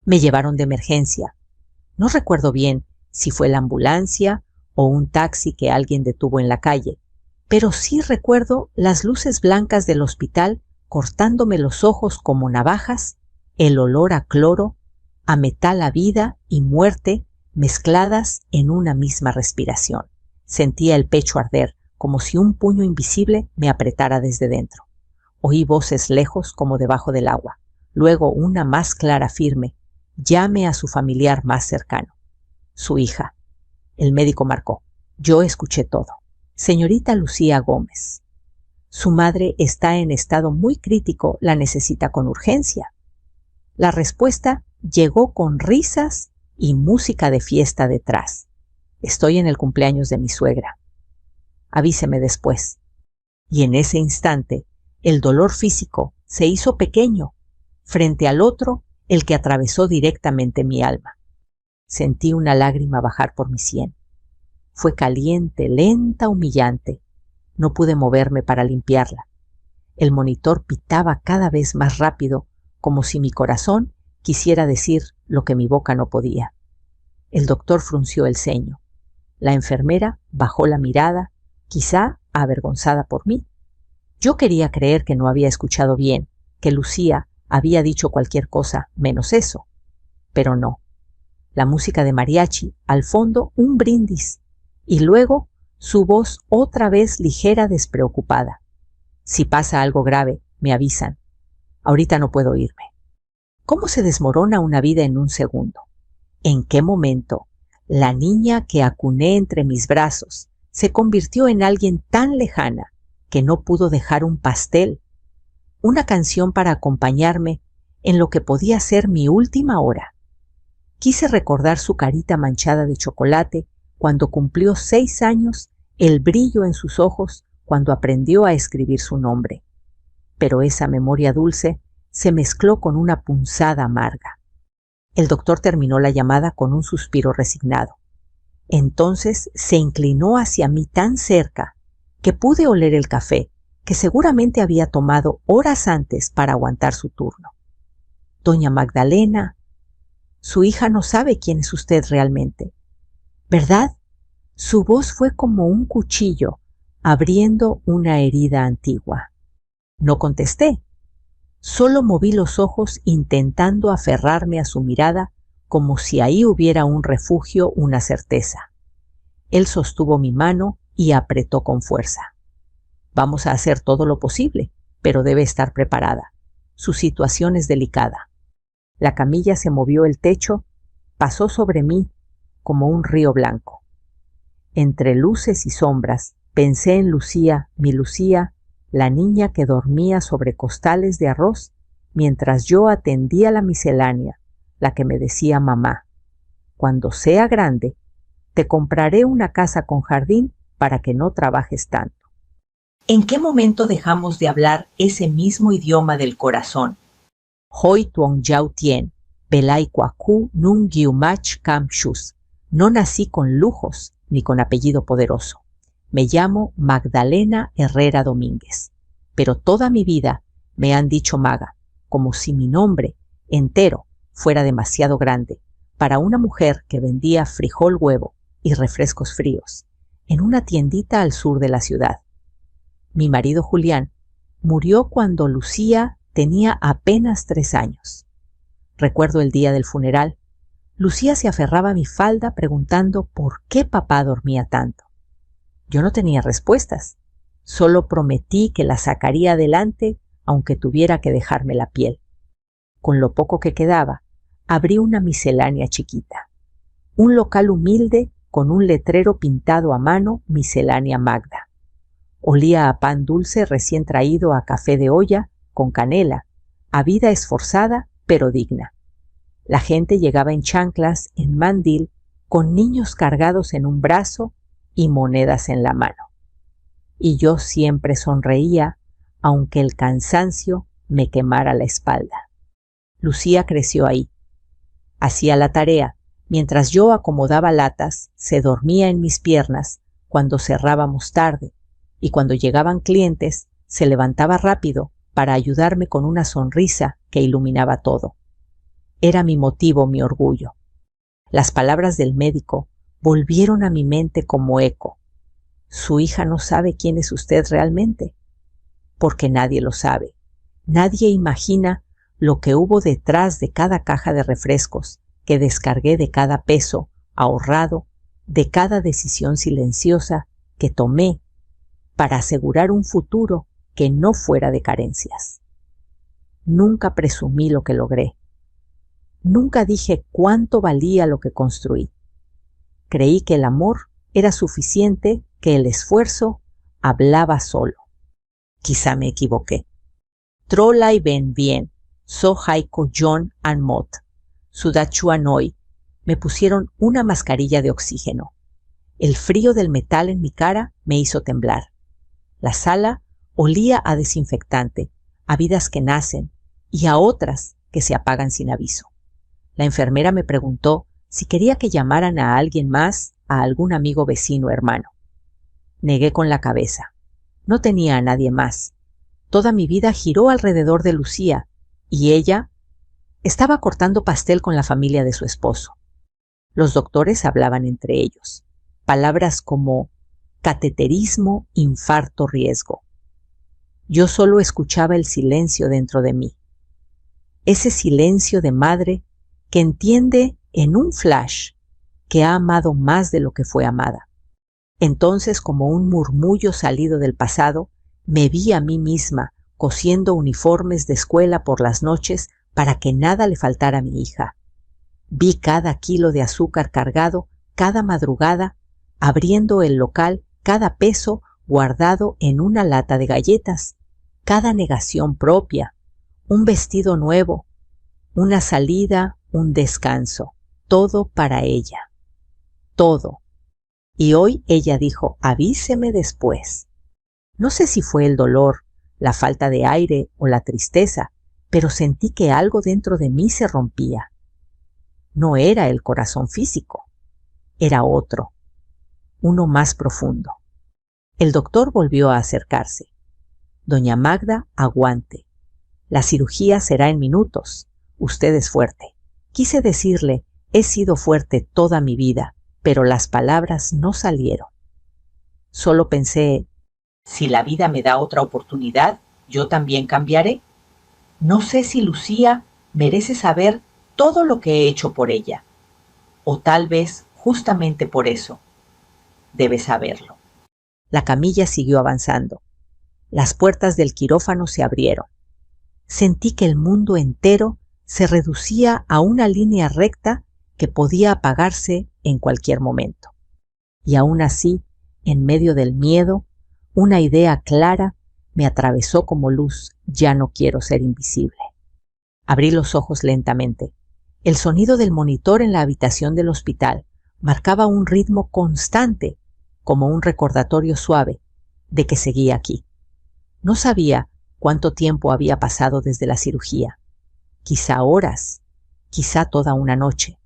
Me llevaron de emergencia. No recuerdo bien si fue la ambulancia o un taxi que alguien detuvo en la calle, pero sí recuerdo las luces blancas del hospital cortándome los ojos como navajas, el olor a cloro, a metal a vida y muerte mezcladas en una misma respiración. Sentía el pecho arder, como si un puño invisible me apretara desde dentro. Oí voces lejos como debajo del agua. Luego una más clara firme: llame a su familiar más cercano. Su hija. El médico marcó. Yo escuché todo. Señorita Lucía Gómez. Su madre está en estado muy crítico, la necesita con urgencia. La respuesta llegó con risas y música de fiesta detrás. Estoy en el cumpleaños de mi suegra. Avíseme después. Y en ese instante, el dolor físico se hizo pequeño frente al otro, el que atravesó directamente mi alma. Sentí una lágrima bajar por mi sien. Fue caliente, lenta, humillante. No pude moverme para limpiarla. El monitor pitaba cada vez más rápido, como si mi corazón quisiera decir lo que mi boca no podía. El doctor frunció el ceño. La enfermera bajó la mirada, quizá avergonzada por mí. Yo quería creer que no había escuchado bien, que Lucía había dicho cualquier cosa menos eso. Pero no. La música de mariachi, al fondo un brindis, y luego su voz otra vez ligera, despreocupada. Si pasa algo grave, me avisan. Ahorita no puedo irme. ¿Cómo se desmorona una vida en un segundo? ¿En qué momento la niña que acuné entre mis brazos se convirtió en alguien tan lejana que no pudo dejar un pastel, una canción para acompañarme en lo que podía ser mi última hora? Quise recordar su carita manchada de chocolate cuando cumplió 6 años, el brillo en sus ojos cuando aprendió a escribir su nombre. Pero esa memoria dulce se mezcló con una punzada amarga. El doctor terminó la llamada con un suspiro resignado. Entonces se inclinó hacia mí tan cerca que pude oler el café que seguramente había tomado horas antes para aguantar su turno. Doña Magdalena, su hija no sabe quién es usted realmente, ¿verdad? Su voz fue como un cuchillo abriendo una herida antigua. No contesté. Solo moví los ojos intentando aferrarme a su mirada como si ahí hubiera un refugio, una certeza. Él sostuvo mi mano y apretó con fuerza. Vamos a hacer todo lo posible, pero debe estar preparada. Su situación es delicada. La camilla se movió el techo, pasó sobre mí como un río blanco. Entre luces y sombras pensé en Lucía, mi Lucía, la niña que dormía sobre costales de arroz mientras yo atendía la miscelánea, la que me decía mamá: cuando sea grande, te compraré una casa con jardín para que no trabajes tanto. ¿En qué momento dejamos de hablar ese mismo idioma del corazón? Hoi tuong yau tien, belai kwaku nun giumach kam shus. No nací con lujos ni con apellido poderoso. Me llamo Magdalena Herrera Domínguez, pero toda mi vida me han dicho Maga, como si mi nombre entero fuera demasiado grande para una mujer que vendía frijol huevo y refrescos fríos en una tiendita al sur de la ciudad. Mi marido Julián murió cuando Lucía tenía apenas 3 años. Recuerdo el día del funeral. Lucía se aferraba a mi falda preguntando por qué papá dormía tanto. Yo no tenía respuestas. Solo prometí que la sacaría adelante aunque tuviera que dejarme la piel. Con lo poco que quedaba, abrí una miscelánea chiquita. Un local humilde con un letrero pintado a mano, Miscelánea Magda. Olía a pan dulce recién traído a café de olla con canela, a vida esforzada pero digna. La gente llegaba en chanclas, en mandil, con niños cargados en un brazo y monedas en la mano. Y yo siempre sonreía, aunque el cansancio me quemara la espalda. Lucía creció ahí. Hacía la tarea. Mientras yo acomodaba latas, se dormía en mis piernas cuando cerrábamos tarde, y cuando llegaban clientes, se levantaba rápido para ayudarme con una sonrisa que iluminaba todo. Era mi motivo, mi orgullo. Las palabras del médico volvieron a mi mente como eco. Su hija no sabe quién es usted realmente, porque nadie lo sabe. Nadie imagina lo que hubo detrás de cada caja de refrescos que descargué, de cada peso ahorrado, de cada decisión silenciosa que tomé para asegurar un futuro que no fuera de carencias. Nunca presumí lo que logré. Nunca dije cuánto valía lo que construí. Creí que el amor era suficiente, que el esfuerzo hablaba solo. Quizá me equivoqué. Trolai ben bien, so haiko John and Mot, Sudachuanoi, me pusieron una mascarilla de oxígeno. El frío del metal en mi cara me hizo temblar. La sala olía a desinfectante, a vidas que nacen y a otras que se apagan sin aviso. La enfermera me preguntó si quería que llamaran a alguien más, a algún amigo, vecino, hermano. Negué con la cabeza. No tenía a nadie más. Toda mi vida giró alrededor de Lucía, y ella estaba cortando pastel con la familia de su esposo. Los doctores hablaban entre ellos. Palabras como cateterismo, infarto, riesgo. Yo solo escuchaba el silencio dentro de mí. Ese silencio de madre que entiende en un flash que ha amado más de lo que fue amada. Entonces, como un murmullo salido del pasado, me vi a mí misma cosiendo uniformes de escuela por las noches para que nada le faltara a mi hija. Vi cada kilo de azúcar cargado cada madrugada, abriendo el local, cada peso guardado en una lata de galletas, cada negación propia, un vestido nuevo, una salida, un descanso, todo para ella. Todo. Y hoy ella dijo, avíseme después. No sé si fue el dolor, la falta de aire o la tristeza, pero sentí que algo dentro de mí se rompía. No era el corazón físico, era otro, uno más profundo. El doctor volvió a acercarse. Doña Magda, aguante. La cirugía será en minutos. Usted es fuerte. Quise decirle, he sido fuerte toda mi vida, pero las palabras no salieron. Solo pensé, si la vida me da otra oportunidad, yo también cambiaré. No sé si Lucía merece saber todo lo que he hecho por ella. O tal vez, justamente por eso, debe saberlo. La camilla siguió avanzando. Las puertas del quirófano se abrieron. Sentí que el mundo entero se reducía a una línea recta que podía apagarse en cualquier momento. Y aún así, en medio del miedo, una idea clara me atravesó como luz. Ya no quiero ser invisible. Abrí los ojos lentamente. El sonido del monitor en la habitación del hospital marcaba un ritmo constante, como un recordatorio suave de que seguía aquí. No sabía cuánto tiempo había pasado desde la cirugía. Quizá horas, quizá toda una noche.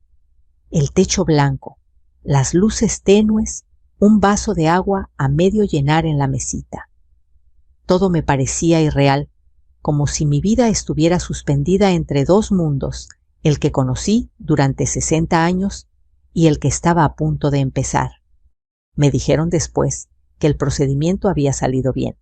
El techo blanco, las luces tenues, un vaso de agua a medio llenar en la mesita. Todo me parecía irreal, como si mi vida estuviera suspendida entre dos mundos, el que conocí durante 60 años y el que estaba a punto de empezar. Me dijeron después que el procedimiento había salido bien.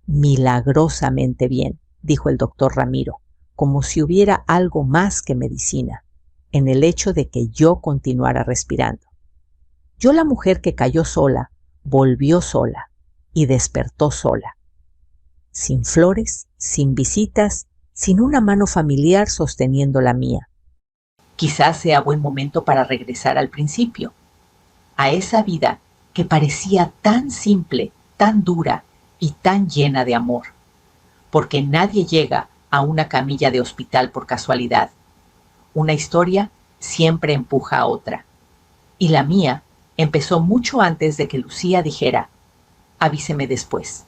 Milagrosamente bien, dijo el doctor Ramiro, como si hubiera algo más que medicina, en el hecho de que yo continuara respirando. Yo, la mujer que cayó sola, volvió sola y despertó sola. Sin flores, sin visitas, sin una mano familiar sosteniendo la mía. Quizás sea buen momento para regresar al principio, a esa vida que parecía tan simple, tan dura y tan llena de amor, porque nadie llega a una camilla de hospital por casualidad. Una historia siempre empuja a otra, y la mía empezó mucho antes de que Lucía dijera, avíseme después.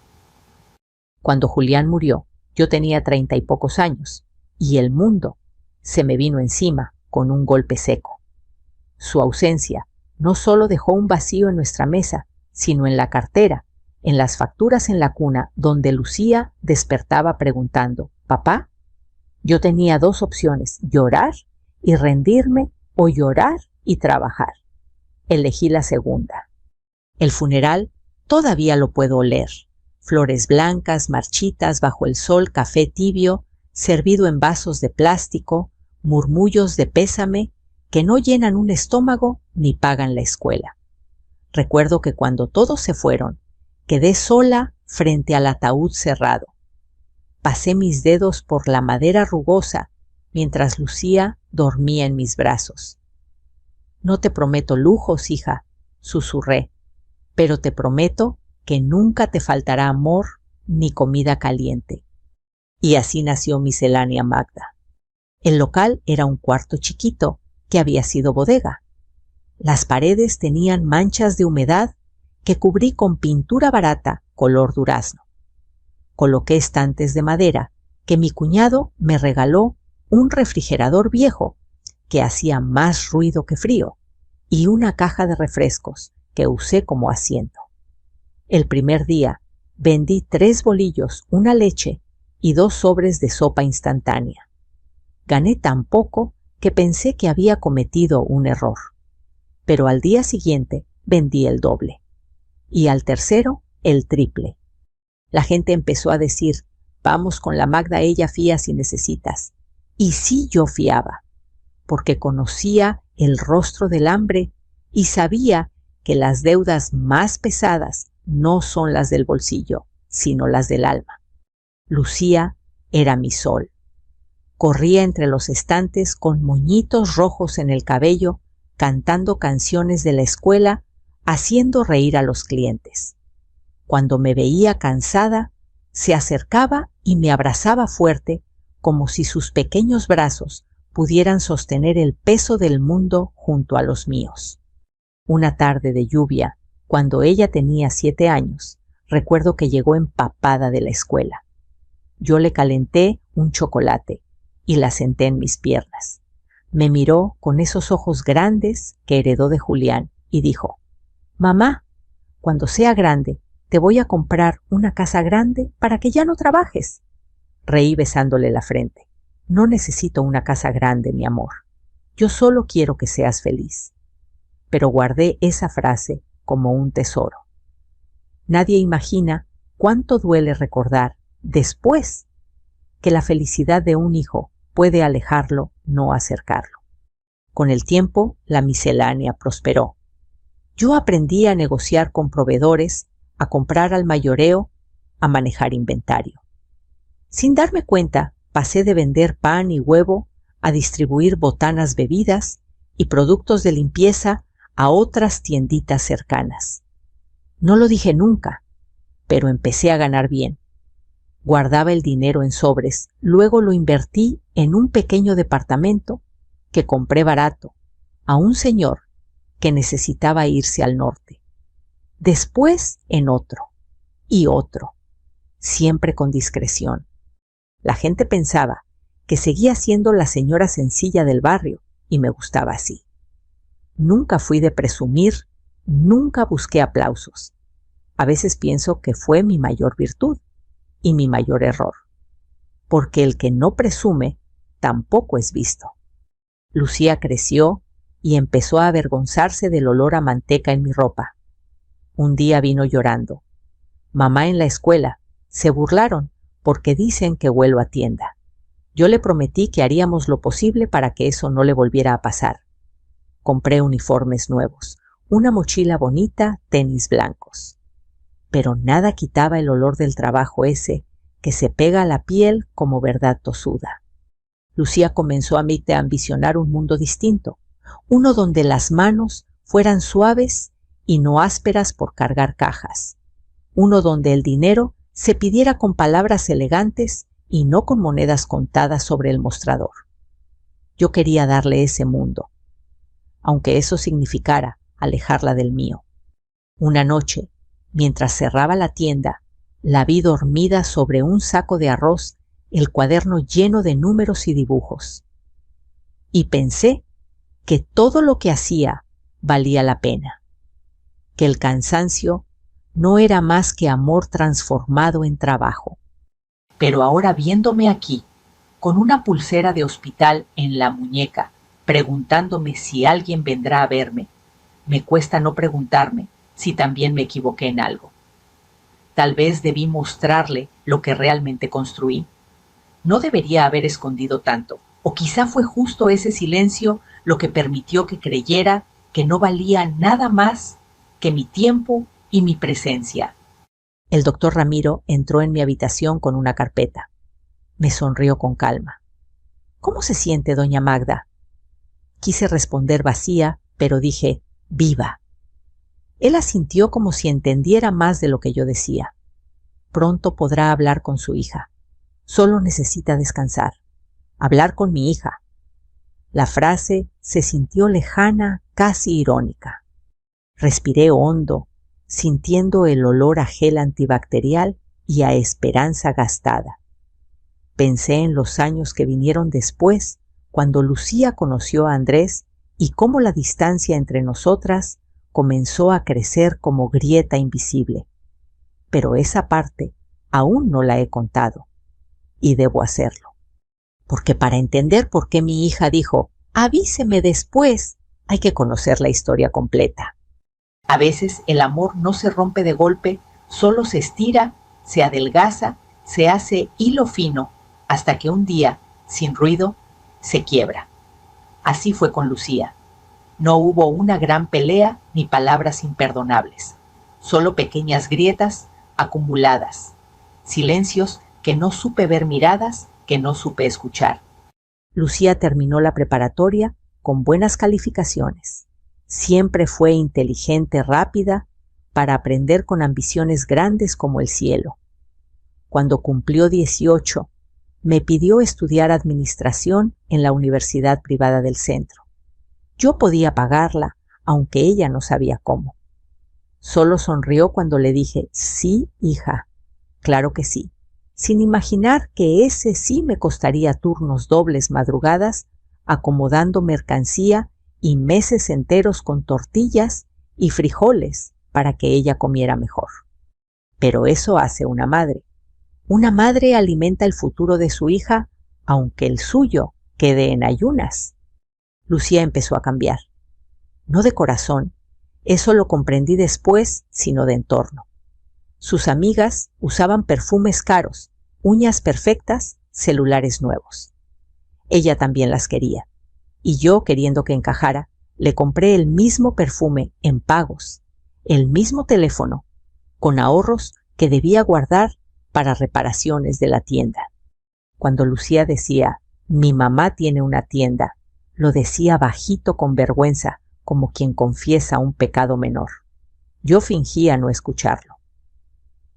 Cuando Julián murió, yo tenía 30 y pocos años, y el mundo se me vino encima con un golpe seco. Su ausencia no solo dejó un vacío en nuestra mesa, sino en la cartera, en las facturas en la cuna, donde Lucía despertaba preguntando, ¿papá? Yo tenía dos opciones, llorar y rendirme o llorar y trabajar. Elegí la segunda. El funeral todavía lo puedo oler. Flores blancas, marchitas bajo el sol, café tibio, servido en vasos de plástico, murmullos de pésame que no llenan un estómago ni pagan la escuela. Recuerdo que cuando todos se fueron, quedé sola frente al ataúd cerrado. Pasé mis dedos por la madera rugosa mientras Lucía dormía en mis brazos. No te prometo lujos, hija, susurré, pero te prometo que nunca te faltará amor ni comida caliente. Y así nació Miscelánea Magda. El local era un cuarto chiquito que había sido bodega. Las paredes tenían manchas de humedad que cubrí con pintura barata color durazno. Coloqué estantes de madera que mi cuñado me regaló, un refrigerador viejo que hacía más ruido que frío y una caja de refrescos que usé como asiento. El primer día vendí 3 bolillos, una leche y 2 sobres de sopa instantánea. Gané tan poco que pensé que había cometido un error. Pero al día siguiente vendí el doble. Y al tercero, el triple. La gente empezó a decir, vamos con la Magda, ella fía si necesitas. Y sí yo fiaba, porque conocía el rostro del hambre y sabía que las deudas más pesadas no son las del bolsillo, sino las del alma. Lucía era mi sol. Corría entre los estantes con moñitos rojos en el cabello, cantando canciones de la escuela, haciendo reír a los clientes. Cuando me veía cansada, se acercaba y me abrazaba fuerte, como si sus pequeños brazos pudieran sostener el peso del mundo junto a los míos. Una tarde de lluvia, cuando ella tenía 7 años, recuerdo que llegó empapada de la escuela. Yo le calenté un chocolate y la senté en mis piernas. Me miró con esos ojos grandes que heredó de Julián y dijo, «Mamá, cuando sea grande, te voy a comprar una casa grande para que ya no trabajes». Reí besándole la frente. «No necesito una casa grande, mi amor. Yo solo quiero que seas feliz». Pero guardé esa frase como un tesoro. Nadie imagina cuánto duele recordar, después, que la felicidad de un hijo puede alejarlo, no acercarlo. Con el tiempo, la miscelánea prosperó. Yo aprendí a negociar con proveedores, a comprar al mayoreo, a manejar inventario. Sin darme cuenta, pasé de vender pan y huevo a distribuir botanas, bebidas y productos de limpieza a otras tienditas cercanas. No lo dije nunca, pero empecé a ganar bien. Guardaba el dinero en sobres, luego lo invertí en un pequeño departamento que compré barato a un señor que necesitaba irse al norte. Después en otro y otro, siempre con discreción. La gente pensaba que seguía siendo la señora sencilla del barrio y me gustaba así. Nunca fui de presumir, nunca busqué aplausos. A veces pienso que fue mi mayor virtud y mi mayor error, porque el que no presume tampoco es visto. Lucía creció y empezó a avergonzarse del olor a manteca en mi ropa. Un día vino llorando. Mamá en la escuela se burlaron porque dicen que huelo a tienda. Yo le prometí que haríamos lo posible para que eso no le volviera a pasar. Compré uniformes nuevos, una mochila bonita, tenis blancos. Pero nada quitaba el olor del trabajo ese que se pega a la piel como verdad tosuda. Lucía comenzó a ambicionar un mundo distinto, uno donde las manos fueran suaves y no ásperas por cargar cajas, uno donde el dinero se pidiera con palabras elegantes y no con monedas contadas sobre el mostrador. Yo quería darle ese mundo, aunque eso significara alejarla del mío. Una noche, mientras cerraba la tienda, la vi dormida sobre un saco de arroz, el cuaderno lleno de números y dibujos. Y pensé que todo lo que hacía valía la pena, que el cansancio no era más que amor transformado en trabajo. Pero ahora viéndome aquí, con una pulsera de hospital en la muñeca preguntándome si alguien vendrá a verme. Me cuesta no preguntarme si también me equivoqué en algo. Tal vez debí mostrarle lo que realmente construí. No debería haber escondido tanto, o quizá fue justo ese silencio lo que permitió que creyera que no valía nada más que mi tiempo y mi presencia. El doctor Ramiro entró en mi habitación con una carpeta. Me sonrió con calma. ¿Cómo se siente, doña Magda? Quise responder vacía, pero dije, viva. Él asintió como si entendiera más de lo que yo decía. Pronto podrá hablar con su hija. Solo necesita descansar. Hablar con mi hija. La frase se sintió lejana, casi irónica. Respiré hondo, sintiendo el olor a gel antibacterial y a esperanza gastada. Pensé en los años que vinieron después, cuando Lucía conoció a Andrés y cómo la distancia entre nosotras comenzó a crecer como grieta invisible. Pero esa parte aún no la he contado, y debo hacerlo. Porque para entender por qué mi hija dijo, avíseme después, hay que conocer la historia completa. A veces el amor no se rompe de golpe, solo se estira, se adelgaza, se hace hilo fino, hasta que un día, sin ruido, se quiebra. Así fue con Lucía. No hubo una gran pelea ni palabras imperdonables, solo pequeñas grietas acumuladas, silencios que no supe ver, miradas que no supe escuchar. Lucía terminó la preparatoria con buenas calificaciones. Siempre fue inteligente, rápida, para aprender con ambiciones grandes como el cielo. Cuando cumplió 18, me pidió estudiar administración en la universidad privada del centro. Yo podía pagarla, aunque ella no sabía cómo. Solo sonrió cuando le dije, sí, hija, claro que sí, sin imaginar que ese sí me costaría turnos dobles madrugadas, acomodando mercancía y meses enteros con tortillas y frijoles para que ella comiera mejor. Pero eso hace una madre. Una madre alimenta el futuro de su hija, aunque el suyo quede en ayunas. Lucía empezó a cambiar. No de corazón, eso lo comprendí después, sino de entorno. Sus amigas usaban perfumes caros, uñas perfectas, celulares nuevos. Ella también las quería. Y yo, queriendo que encajara, le compré el mismo perfume en pagos, el mismo teléfono, con ahorros que debía guardar para reparaciones de la tienda. Cuando Lucía decía, mi mamá tiene una tienda, lo decía bajito con vergüenza, como quien confiesa un pecado menor. Yo fingía no escucharlo.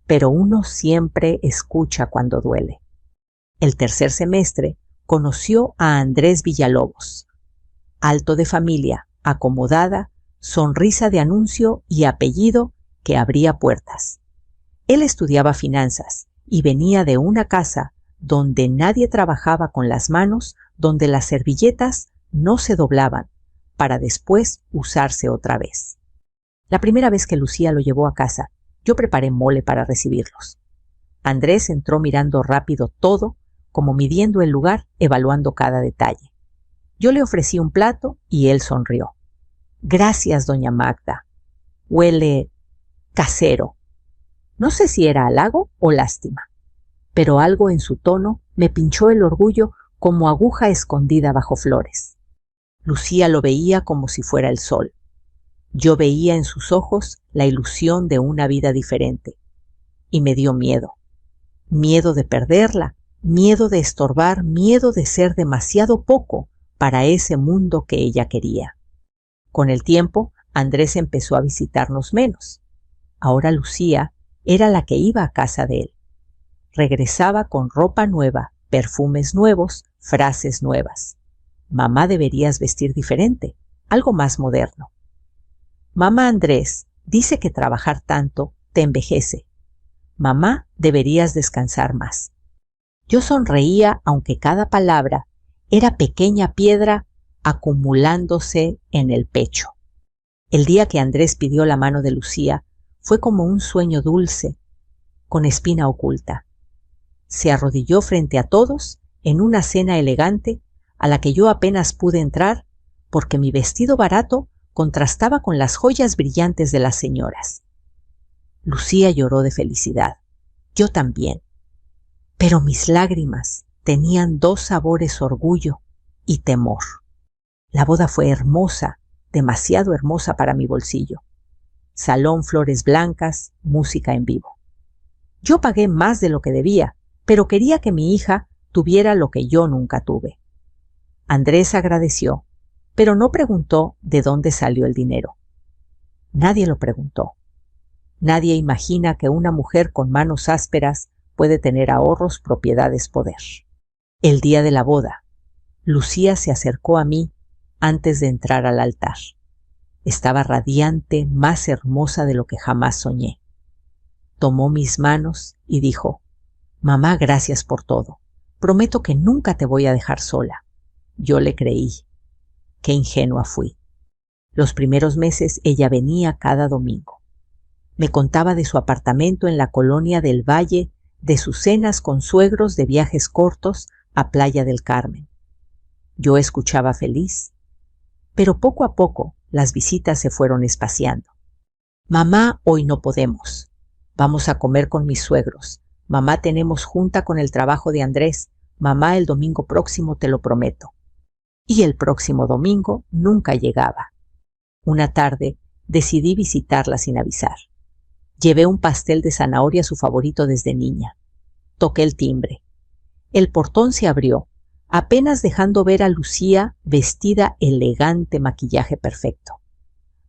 Pero uno siempre escucha cuando duele. El tercer semestre conoció a Andrés Villalobos. Alto de familia, acomodada, sonrisa de anuncio y apellido que abría puertas. Él estudiaba finanzas y venía de una casa donde nadie trabajaba con las manos, donde las servilletas no se doblaban para después usarse otra vez. La primera vez que Lucía lo llevó a casa, yo preparé mole para recibirlos. Andrés entró mirando rápido todo, como midiendo el lugar, evaluando cada detalle. Yo le ofrecí un plato y él sonrió. Gracias, doña Magda. Huele casero. No sé si era halago o lástima, pero algo en su tono me pinchó el orgullo como aguja escondida bajo flores. Lucía lo veía como si fuera el sol. Yo veía en sus ojos la ilusión de una vida diferente. Y me dio miedo. Miedo de perderla, miedo de estorbar, miedo de ser demasiado poco para ese mundo que ella quería. Con el tiempo, Andrés empezó a visitarnos menos. Ahora Lucía era la que iba a casa de él. Regresaba con ropa nueva, perfumes nuevos, frases nuevas. Mamá, deberías vestir diferente, algo más moderno. Mamá, Andrés dice que trabajar tanto te envejece. Mamá, deberías descansar más. Yo sonreía, aunque cada palabra era pequeña piedra acumulándose en el pecho. El día que Andrés pidió la mano de Lucía fue como un sueño dulce, con espina oculta. Se arrodilló frente a todos en una cena elegante a la que yo apenas pude entrar porque mi vestido barato contrastaba con las joyas brillantes de las señoras. Lucía lloró de felicidad. Yo también. Pero mis lágrimas tenían dos sabores: orgullo y temor. La boda fue hermosa, demasiado hermosa para mi bolsillo. Salón, flores blancas, música en vivo. Yo pagué más de lo que debía, pero quería que mi hija tuviera lo que yo nunca tuve. Andrés agradeció, pero no preguntó de dónde salió el dinero. Nadie lo preguntó. Nadie imagina que una mujer con manos ásperas puede tener ahorros, propiedades, poder. El día de la boda, Lucía se acercó a mí antes de entrar al altar. Estaba radiante, más hermosa de lo que jamás soñé. Tomó mis manos y dijo: «Mamá, gracias por todo. Prometo que nunca te voy a dejar sola». Yo le creí. Qué ingenua fui. Los primeros meses ella venía cada domingo. Me contaba de su apartamento en la colonia del Valle, de sus cenas con suegros, de viajes cortos a Playa del Carmen. Yo escuchaba feliz, pero poco a poco las visitas se fueron espaciando. «Mamá, hoy no podemos. Vamos a comer con mis suegros. Mamá, tenemos junta con el trabajo de Andrés. Mamá, el domingo próximo, te lo prometo». Y el próximo domingo nunca llegaba. Una tarde decidí visitarla sin avisar. Llevé un pastel de zanahoria, su favorito desde niña. Toqué el timbre. El portón se abrió, apenas dejando ver a Lucía vestida elegante, maquillaje perfecto.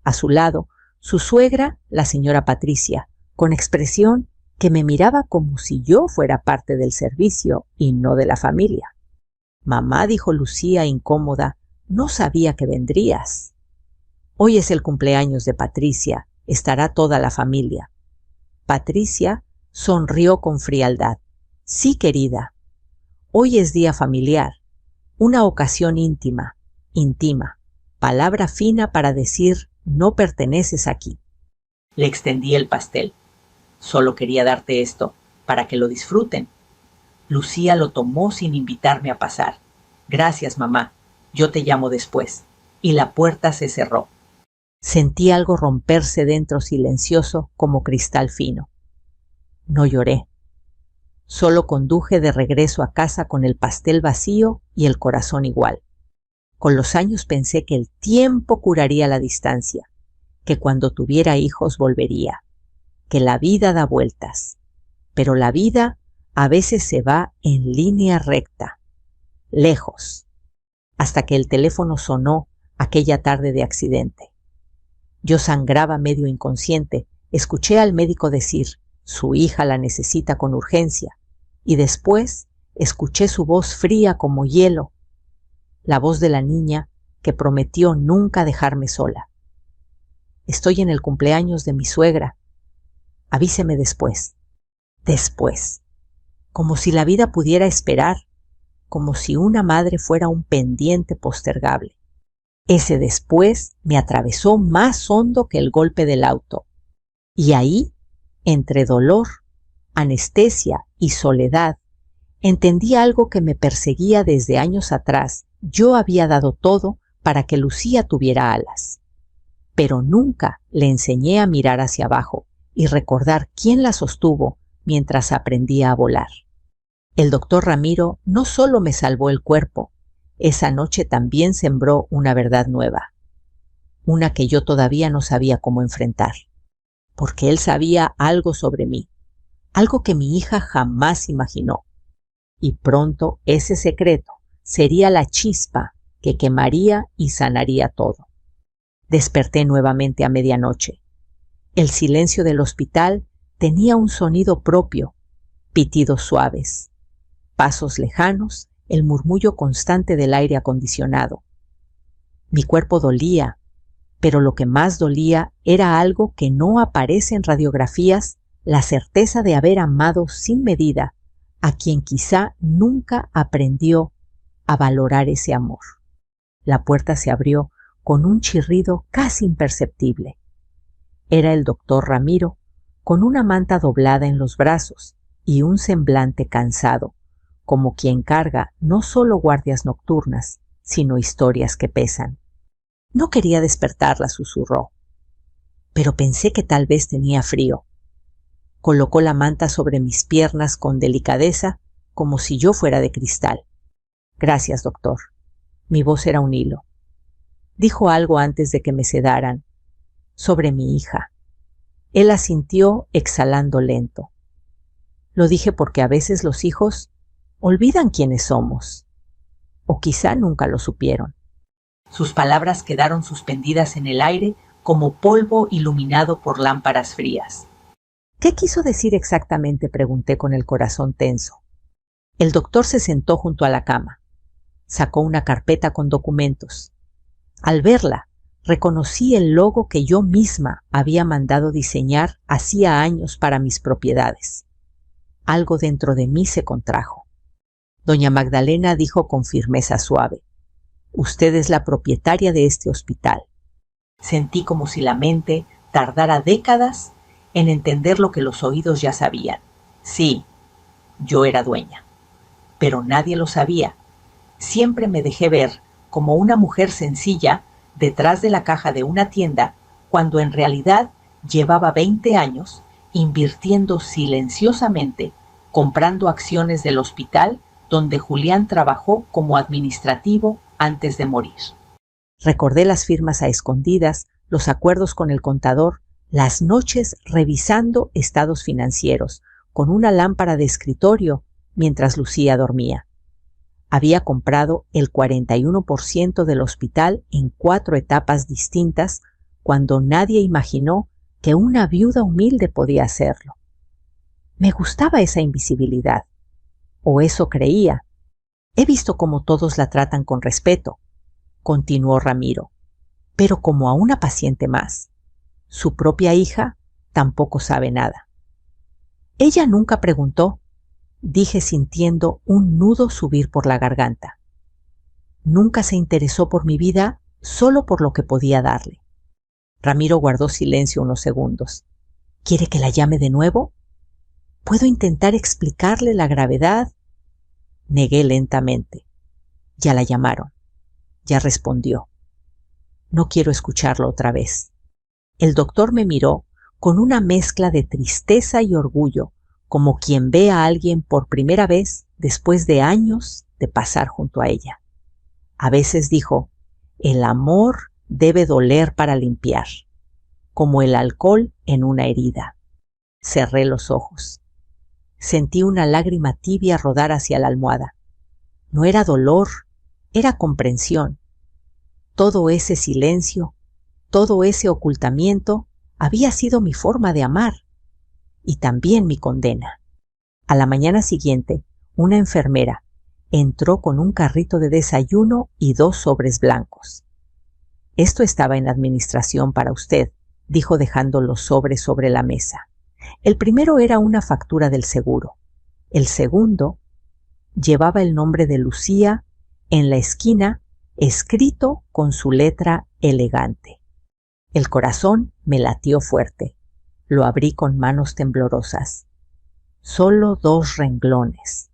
A su lado, su suegra, la señora Patricia, con expresión que me miraba como si yo fuera parte del servicio y no de la familia. «Mamá», dijo Lucía incómoda, «no sabía que vendrías». «Hoy es el cumpleaños de Patricia, estará toda la familia». Patricia sonrió con frialdad. «Sí, querida. Hoy es día familiar, una ocasión íntima, palabra fina para decir no perteneces aquí». Le extendí el pastel. «Solo quería darte esto, para que lo disfruten». Lucía lo tomó sin invitarme a pasar. «Gracias, mamá. Yo te llamo después». Y la puerta se cerró. Sentí algo romperse dentro, silencioso como cristal fino. No lloré. Solo conduje de regreso a casa con el pastel vacío y el corazón igual. Con los años pensé que el tiempo curaría la distancia, que cuando tuviera hijos volvería, que la vida da vueltas, pero la vida a veces se va en línea recta, lejos, hasta que el teléfono sonó aquella tarde de accidente. Yo sangraba medio inconsciente, escuché al médico decir: «Su hija la necesita con urgencia», y después escuché su voz fría como hielo, la voz de la niña que prometió nunca dejarme sola. «Estoy en el cumpleaños de mi suegra. Avíseme después». Después. Como si la vida pudiera esperar, como si una madre fuera un pendiente postergable. Ese después me atravesó más hondo que el golpe del auto. Y ahí, entre dolor, anestesia y soledad, entendí algo que me perseguía desde años atrás. Yo había dado todo para que Lucía tuviera alas, pero nunca le enseñé a mirar hacia abajo y recordar quién la sostuvo mientras aprendía a volar. El doctor Ramiro no solo me salvó el cuerpo, esa noche también sembró una verdad nueva, una que yo todavía no sabía cómo enfrentar, porque él sabía algo sobre mí, algo que mi hija jamás imaginó, y pronto ese secreto sería la chispa que quemaría y sanaría todo. Desperté nuevamente a medianoche. El silencio del hospital tenía un sonido propio, pitidos suaves, pasos lejanos, el murmullo constante del aire acondicionado. Mi cuerpo dolía, pero lo que más dolía era algo que no aparece en radiografías: la certeza de haber amado sin medida a quien quizá nunca aprendió a valorar ese amor. La puerta se abrió con un chirrido casi imperceptible. Era el doctor Ramiro, con una manta doblada en los brazos y un semblante cansado, como quien carga no solo guardias nocturnas, sino historias que pesan. No quería despertarla, susurró, pero pensé que tal vez tenía frío. Colocó la manta sobre mis piernas con delicadeza, como si yo fuera de cristal. Gracias, doctor. Mi voz era un hilo. Dijo algo antes de que me sedaran, sobre mi hija. Él asintió exhalando lento. Lo dije porque a veces los hijos olvidan quiénes somos, o quizá nunca lo supieron. Sus palabras quedaron suspendidas en el aire como polvo iluminado por lámparas frías. ¿Qué quiso decir exactamente?, pregunté con el corazón tenso. El doctor se sentó junto a la cama. Sacó una carpeta con documentos. Al verla, reconocí el logo que yo misma había mandado diseñar hacía años para mis propiedades. Algo dentro de mí se contrajo. Doña Magdalena dijo con firmeza suave: «Usted es la propietaria de este hospital». Sentí como si la mente tardara décadas en entender lo que los oídos ya sabían. Sí, yo era dueña, pero nadie lo sabía. Siempre me dejé ver como una mujer sencilla detrás de la caja de una tienda, cuando en realidad llevaba 20 años invirtiendo silenciosamente, comprando acciones del hospital donde Julián trabajó como administrativo antes de morir. Recordé las firmas a escondidas, los acuerdos con el contador, las noches revisando estados financieros, con una lámpara de escritorio mientras Lucía dormía. Había comprado el 41% del hospital en 4 etapas distintas, cuando nadie imaginó que una viuda humilde podía hacerlo. Me gustaba esa invisibilidad, o eso creía. He visto cómo todos la tratan con respeto, continuó Ramiro, pero como a una paciente más. Su propia hija tampoco sabe nada. Ella nunca preguntó, dije sintiendo un nudo subir por la garganta. Nunca se interesó por mi vida, solo por lo que podía darle. Ramiro guardó silencio unos segundos. ¿Quiere que la llame de nuevo? ¿Puedo intentar explicarle la gravedad? Negué lentamente. Ya la llamaron. Ya respondió. No quiero escucharlo otra vez. El doctor me miró con una mezcla de tristeza y orgullo, como quien ve a alguien por primera vez después de años de pasar junto a ella. A veces dijo: el amor debe doler para limpiar, como el alcohol en una herida. Cerré los ojos. Sentí una lágrima tibia rodar hacia la almohada. No era dolor, era comprensión. Todo ese silencio, todo ese ocultamiento había sido mi forma de amar y también mi condena. A la mañana siguiente, una enfermera entró con un carrito de desayuno y 2 sobres blancos. Esto estaba en administración para usted, dijo dejando los sobres sobre la mesa. El primero era una factura del seguro. El segundo llevaba el nombre de Lucía en la esquina, escrito con su letra elegante. El corazón me latió fuerte. Lo abrí con manos temblorosas. Solo 2 renglones.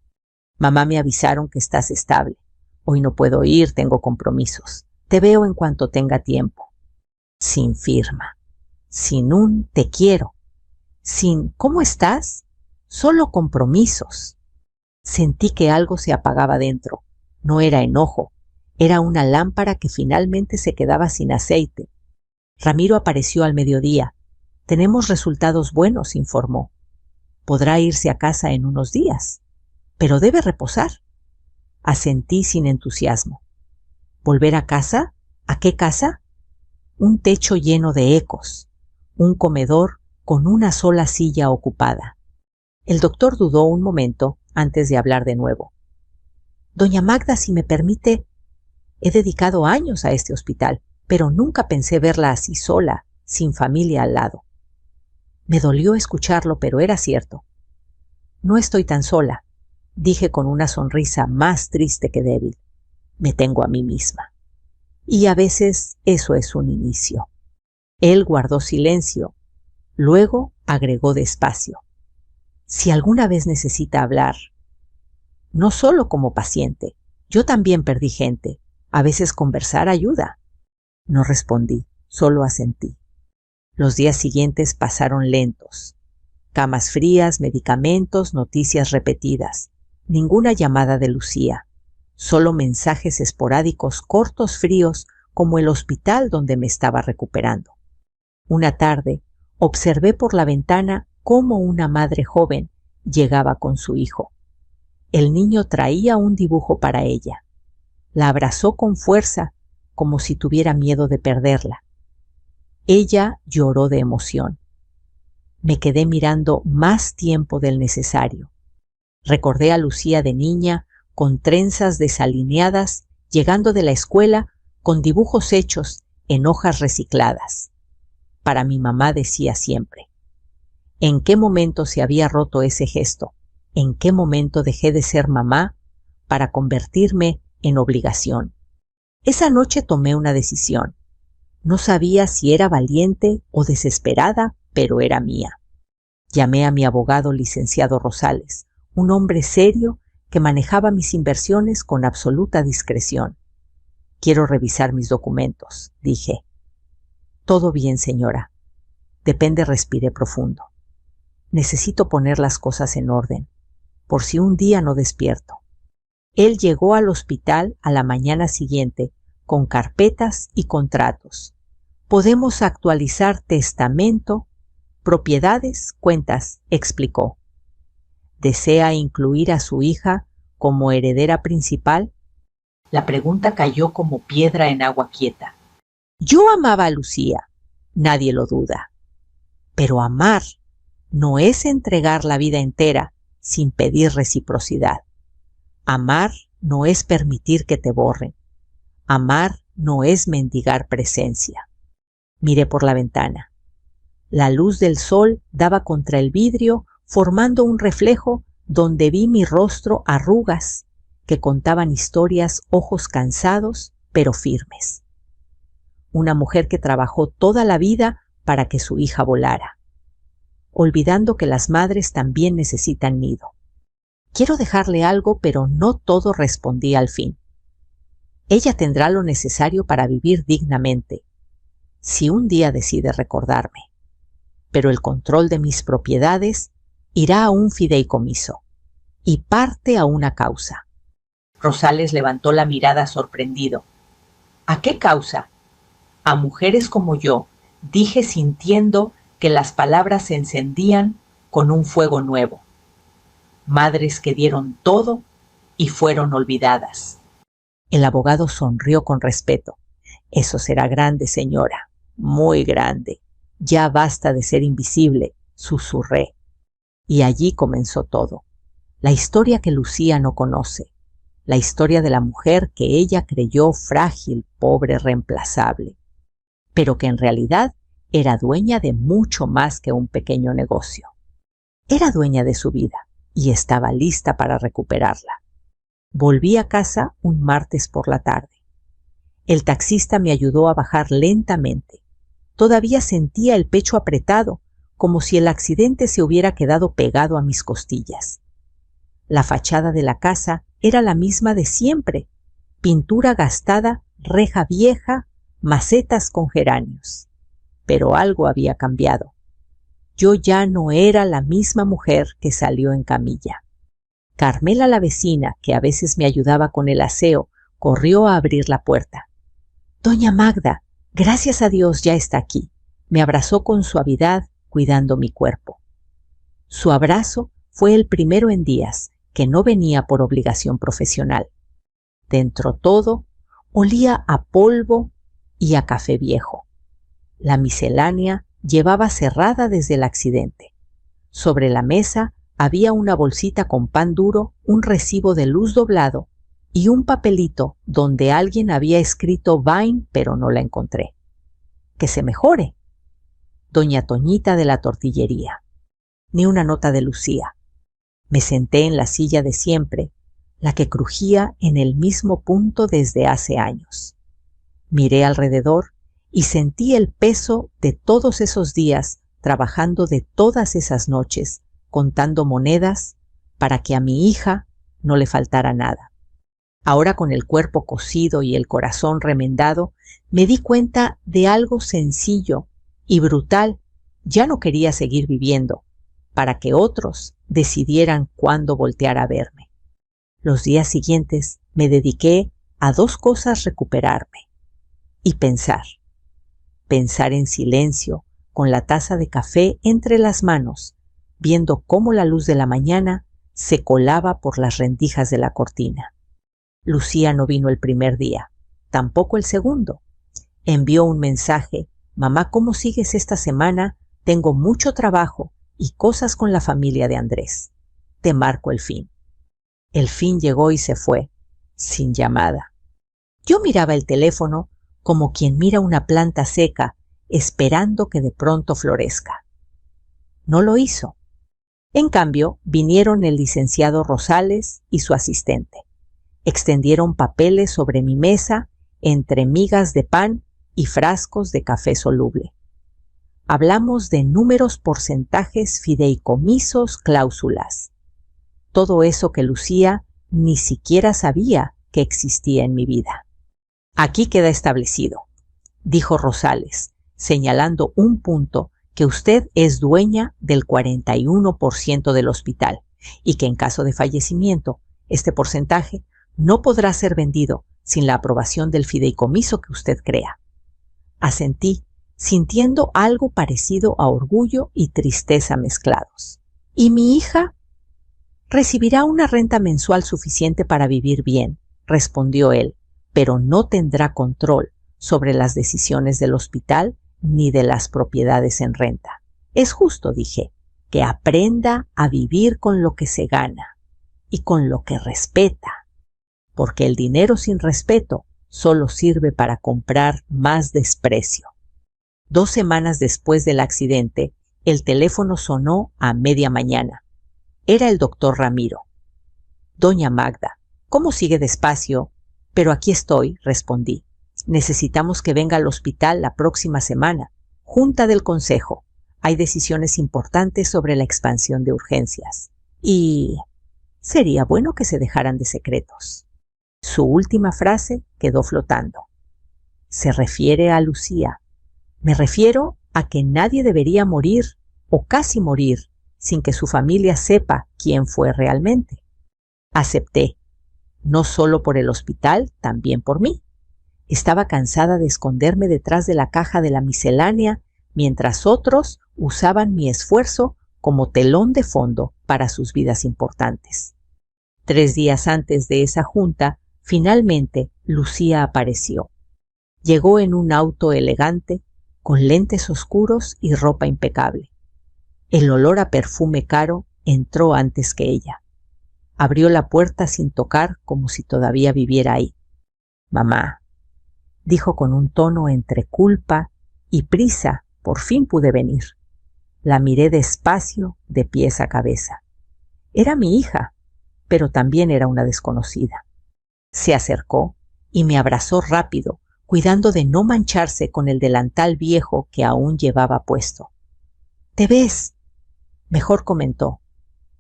Mamá, me avisaron que estás estable. Hoy no puedo ir, tengo compromisos. Te veo en cuanto tenga tiempo. Sin firma. Sin un te quiero. Sin ¿cómo estás? Solo compromisos. Sentí que algo se apagaba dentro. No era enojo. Era una lámpara que finalmente se quedaba sin aceite. Ramiro apareció al mediodía. Tenemos resultados buenos, informó. Podrá irse a casa en unos días, pero debe reposar. Asentí sin entusiasmo. ¿Volver a casa? ¿A qué casa? Un techo lleno de ecos, un comedor con una sola silla ocupada. El doctor dudó un momento antes de hablar de nuevo. Doña Magda, si me permite, he dedicado años a este hospital, pero nunca pensé verla así sola, sin familia al lado. Me dolió escucharlo, pero era cierto. No estoy tan sola, dije con una sonrisa más triste que débil. Me tengo a mí misma. Y a veces eso es un inicio. Él guardó silencio. Luego agregó despacio: si alguna vez necesita hablar, no solo como paciente, yo también perdí gente. A veces conversar ayuda. No respondí, solo asentí. Los días siguientes pasaron lentos. Camas frías, medicamentos, noticias repetidas. Ninguna llamada de Lucía. Solo mensajes esporádicos cortos, fríos, como el hospital donde me estaba recuperando. Una tarde, observé por la ventana cómo una madre joven llegaba con su hijo. El niño traía un dibujo para ella. La abrazó con fuerza, como si tuviera miedo de perderla. Ella lloró de emoción. Me quedé mirando más tiempo del necesario. Recordé a Lucía de niña, con trenzas desalineadas, llegando de la escuela con dibujos hechos en hojas recicladas. Para mi mamá decía siempre: ¿en qué momento se había roto ese gesto? ¿En qué momento dejé de ser mamá para convertirme en obligación? Esa noche tomé una decisión. No sabía si era valiente o desesperada, pero era mía. Llamé a mi abogado, licenciado Rosales, un hombre serio que manejaba mis inversiones con absoluta discreción. Quiero revisar mis documentos, dije. Todo bien, señora. Depende, respiré profundo. Necesito poner las cosas en orden, por si un día no despierto. Él llegó al hospital a la mañana siguiente con carpetas y contratos. Podemos actualizar testamento, propiedades, cuentas, explicó. ¿Desea incluir a su hija como heredera principal? La pregunta cayó como piedra en agua quieta. Yo amaba a Lucía, nadie lo duda. Pero amar no es entregar la vida entera sin pedir reciprocidad. Amar no es permitir que te borren. Amar no es mendigar presencia. Miré por la ventana. La luz del sol daba contra el vidrio, formando un reflejo donde vi mi rostro arrugas que contaban historias, ojos cansados pero firmes. Una mujer que trabajó toda la vida para que su hija volara, olvidando que las madres también necesitan nido. Quiero dejarle algo, pero no todo, respondí al fin. Ella tendrá lo necesario para vivir dignamente, si un día decide recordarme. Pero el control de mis propiedades irá a un fideicomiso y parte a una causa. Rosales levantó la mirada sorprendido. ¿A qué causa? A mujeres como yo, dije sintiendo que las palabras se encendían con un fuego nuevo. Madres que dieron todo y fueron olvidadas. El abogado sonrió con respeto. Eso será grande, señora, muy grande. Ya basta de ser invisible, susurré. Y allí comenzó todo. La historia que Lucía no conoce. La historia de la mujer que ella creyó frágil, pobre, reemplazable. Pero que en realidad era dueña de mucho más que un pequeño negocio. Era dueña de su vida y estaba lista para recuperarla. Volví a casa un martes por la tarde. El taxista me ayudó a bajar lentamente. Todavía sentía el pecho apretado, como si el accidente se hubiera quedado pegado a mis costillas. La fachada de la casa era la misma de siempre: pintura gastada, reja vieja, macetas con geranios. Pero algo había cambiado. Yo ya no era la misma mujer que salió en camilla. Carmela, la vecina, que a veces me ayudaba con el aseo, corrió a abrir la puerta. Doña Magda, gracias a Dios ya está aquí. Me abrazó con suavidad, cuidando mi cuerpo. Su abrazo fue el primero en días, que no venía por obligación profesional. Dentro todo, olía a polvo y a café viejo. La miscelánea llevaba cerrada desde el accidente. Sobre la mesa había una bolsita con pan duro, un recibo de luz doblado y un papelito donde alguien había escrito Vine, pero no la encontré. Que se mejore. Doña Toñita de la tortillería. Ni una nota de Lucía. Me senté en la silla de siempre, la que crujía en el mismo punto desde hace años. Miré alrededor y sentí el peso de todos esos días, trabajando de todas esas noches, contando monedas para que a mi hija no le faltara nada. Ahora, con el cuerpo cosido y el corazón remendado, me di cuenta de algo sencillo y brutal. Ya no quería seguir viviendo para que otros decidieran cuándo voltear a verme. Los días siguientes me dediqué a dos cosas: recuperarme y pensar. Pensar en silencio, con la taza de café entre las manos, viendo cómo la luz de la mañana se colaba por las rendijas de la cortina. Lucía no vino el primer día, tampoco el segundo. Envió un mensaje: «Mamá, ¿cómo sigues esta semana? Tengo mucho trabajo y cosas con la familia de Andrés. Te marco el fin». El fin llegó y se fue, sin llamada. Yo miraba el teléfono como quien mira una planta seca, esperando que de pronto florezca. No lo hizo. En cambio, vinieron el licenciado Rosales y su asistente. Extendieron papeles sobre mi mesa entre migas de pan y frascos de café soluble. Hablamos de números, porcentajes, fideicomisos, cláusulas. Todo eso que Lucía ni siquiera sabía que existía en mi vida. «Aquí queda establecido», dijo Rosales, señalando un punto, «que usted es dueña del 41% del hospital y que en caso de fallecimiento, este porcentaje no podrá ser vendido sin la aprobación del fideicomiso que usted crea». Asentí, sintiendo algo parecido a orgullo y tristeza mezclados. «¿Y mi hija?» «Recibirá una renta mensual suficiente para vivir bien», respondió él, «pero no tendrá control sobre las decisiones del hospital ni de las propiedades en renta. Es justo», dije, «que aprenda a vivir con lo que se gana y con lo que respeta, porque el dinero sin respeto solo sirve para comprar más desprecio». 2 semanas después del accidente, el teléfono sonó a media mañana. Era el doctor Ramiro. «Doña Magda, ¿cómo sigue despacio?» «Pero aquí estoy», respondí. «Necesitamos que venga al hospital la próxima semana. Junta del Consejo. Hay decisiones importantes sobre la expansión de urgencias. Y sería bueno que se dejaran de secretos». Su última frase quedó flotando. «¿Se refiere a Lucía?» «Me refiero a que nadie debería morir, o casi morir, sin que su familia sepa quién fue realmente». Acepté, no solo por el hospital, también por mí. Estaba cansada de esconderme detrás de la caja de la miscelánea, mientras otros usaban mi esfuerzo como telón de fondo para sus vidas importantes. 3 días antes de esa junta, finalmente Lucía apareció. Llegó en un auto elegante, con lentes oscuros y ropa impecable. El olor a perfume caro entró antes que ella. Abrió la puerta sin tocar, como si todavía viviera ahí. «Mamá», dijo con un tono entre culpa y prisa. Por fin pude venir. La miré despacio, de pies a cabeza. Era mi hija, pero también era una desconocida. Se acercó y me abrazó rápido, cuidando de no mancharse con el delantal viejo que aún llevaba puesto. «¿Te ves?» «Mejor», comentó.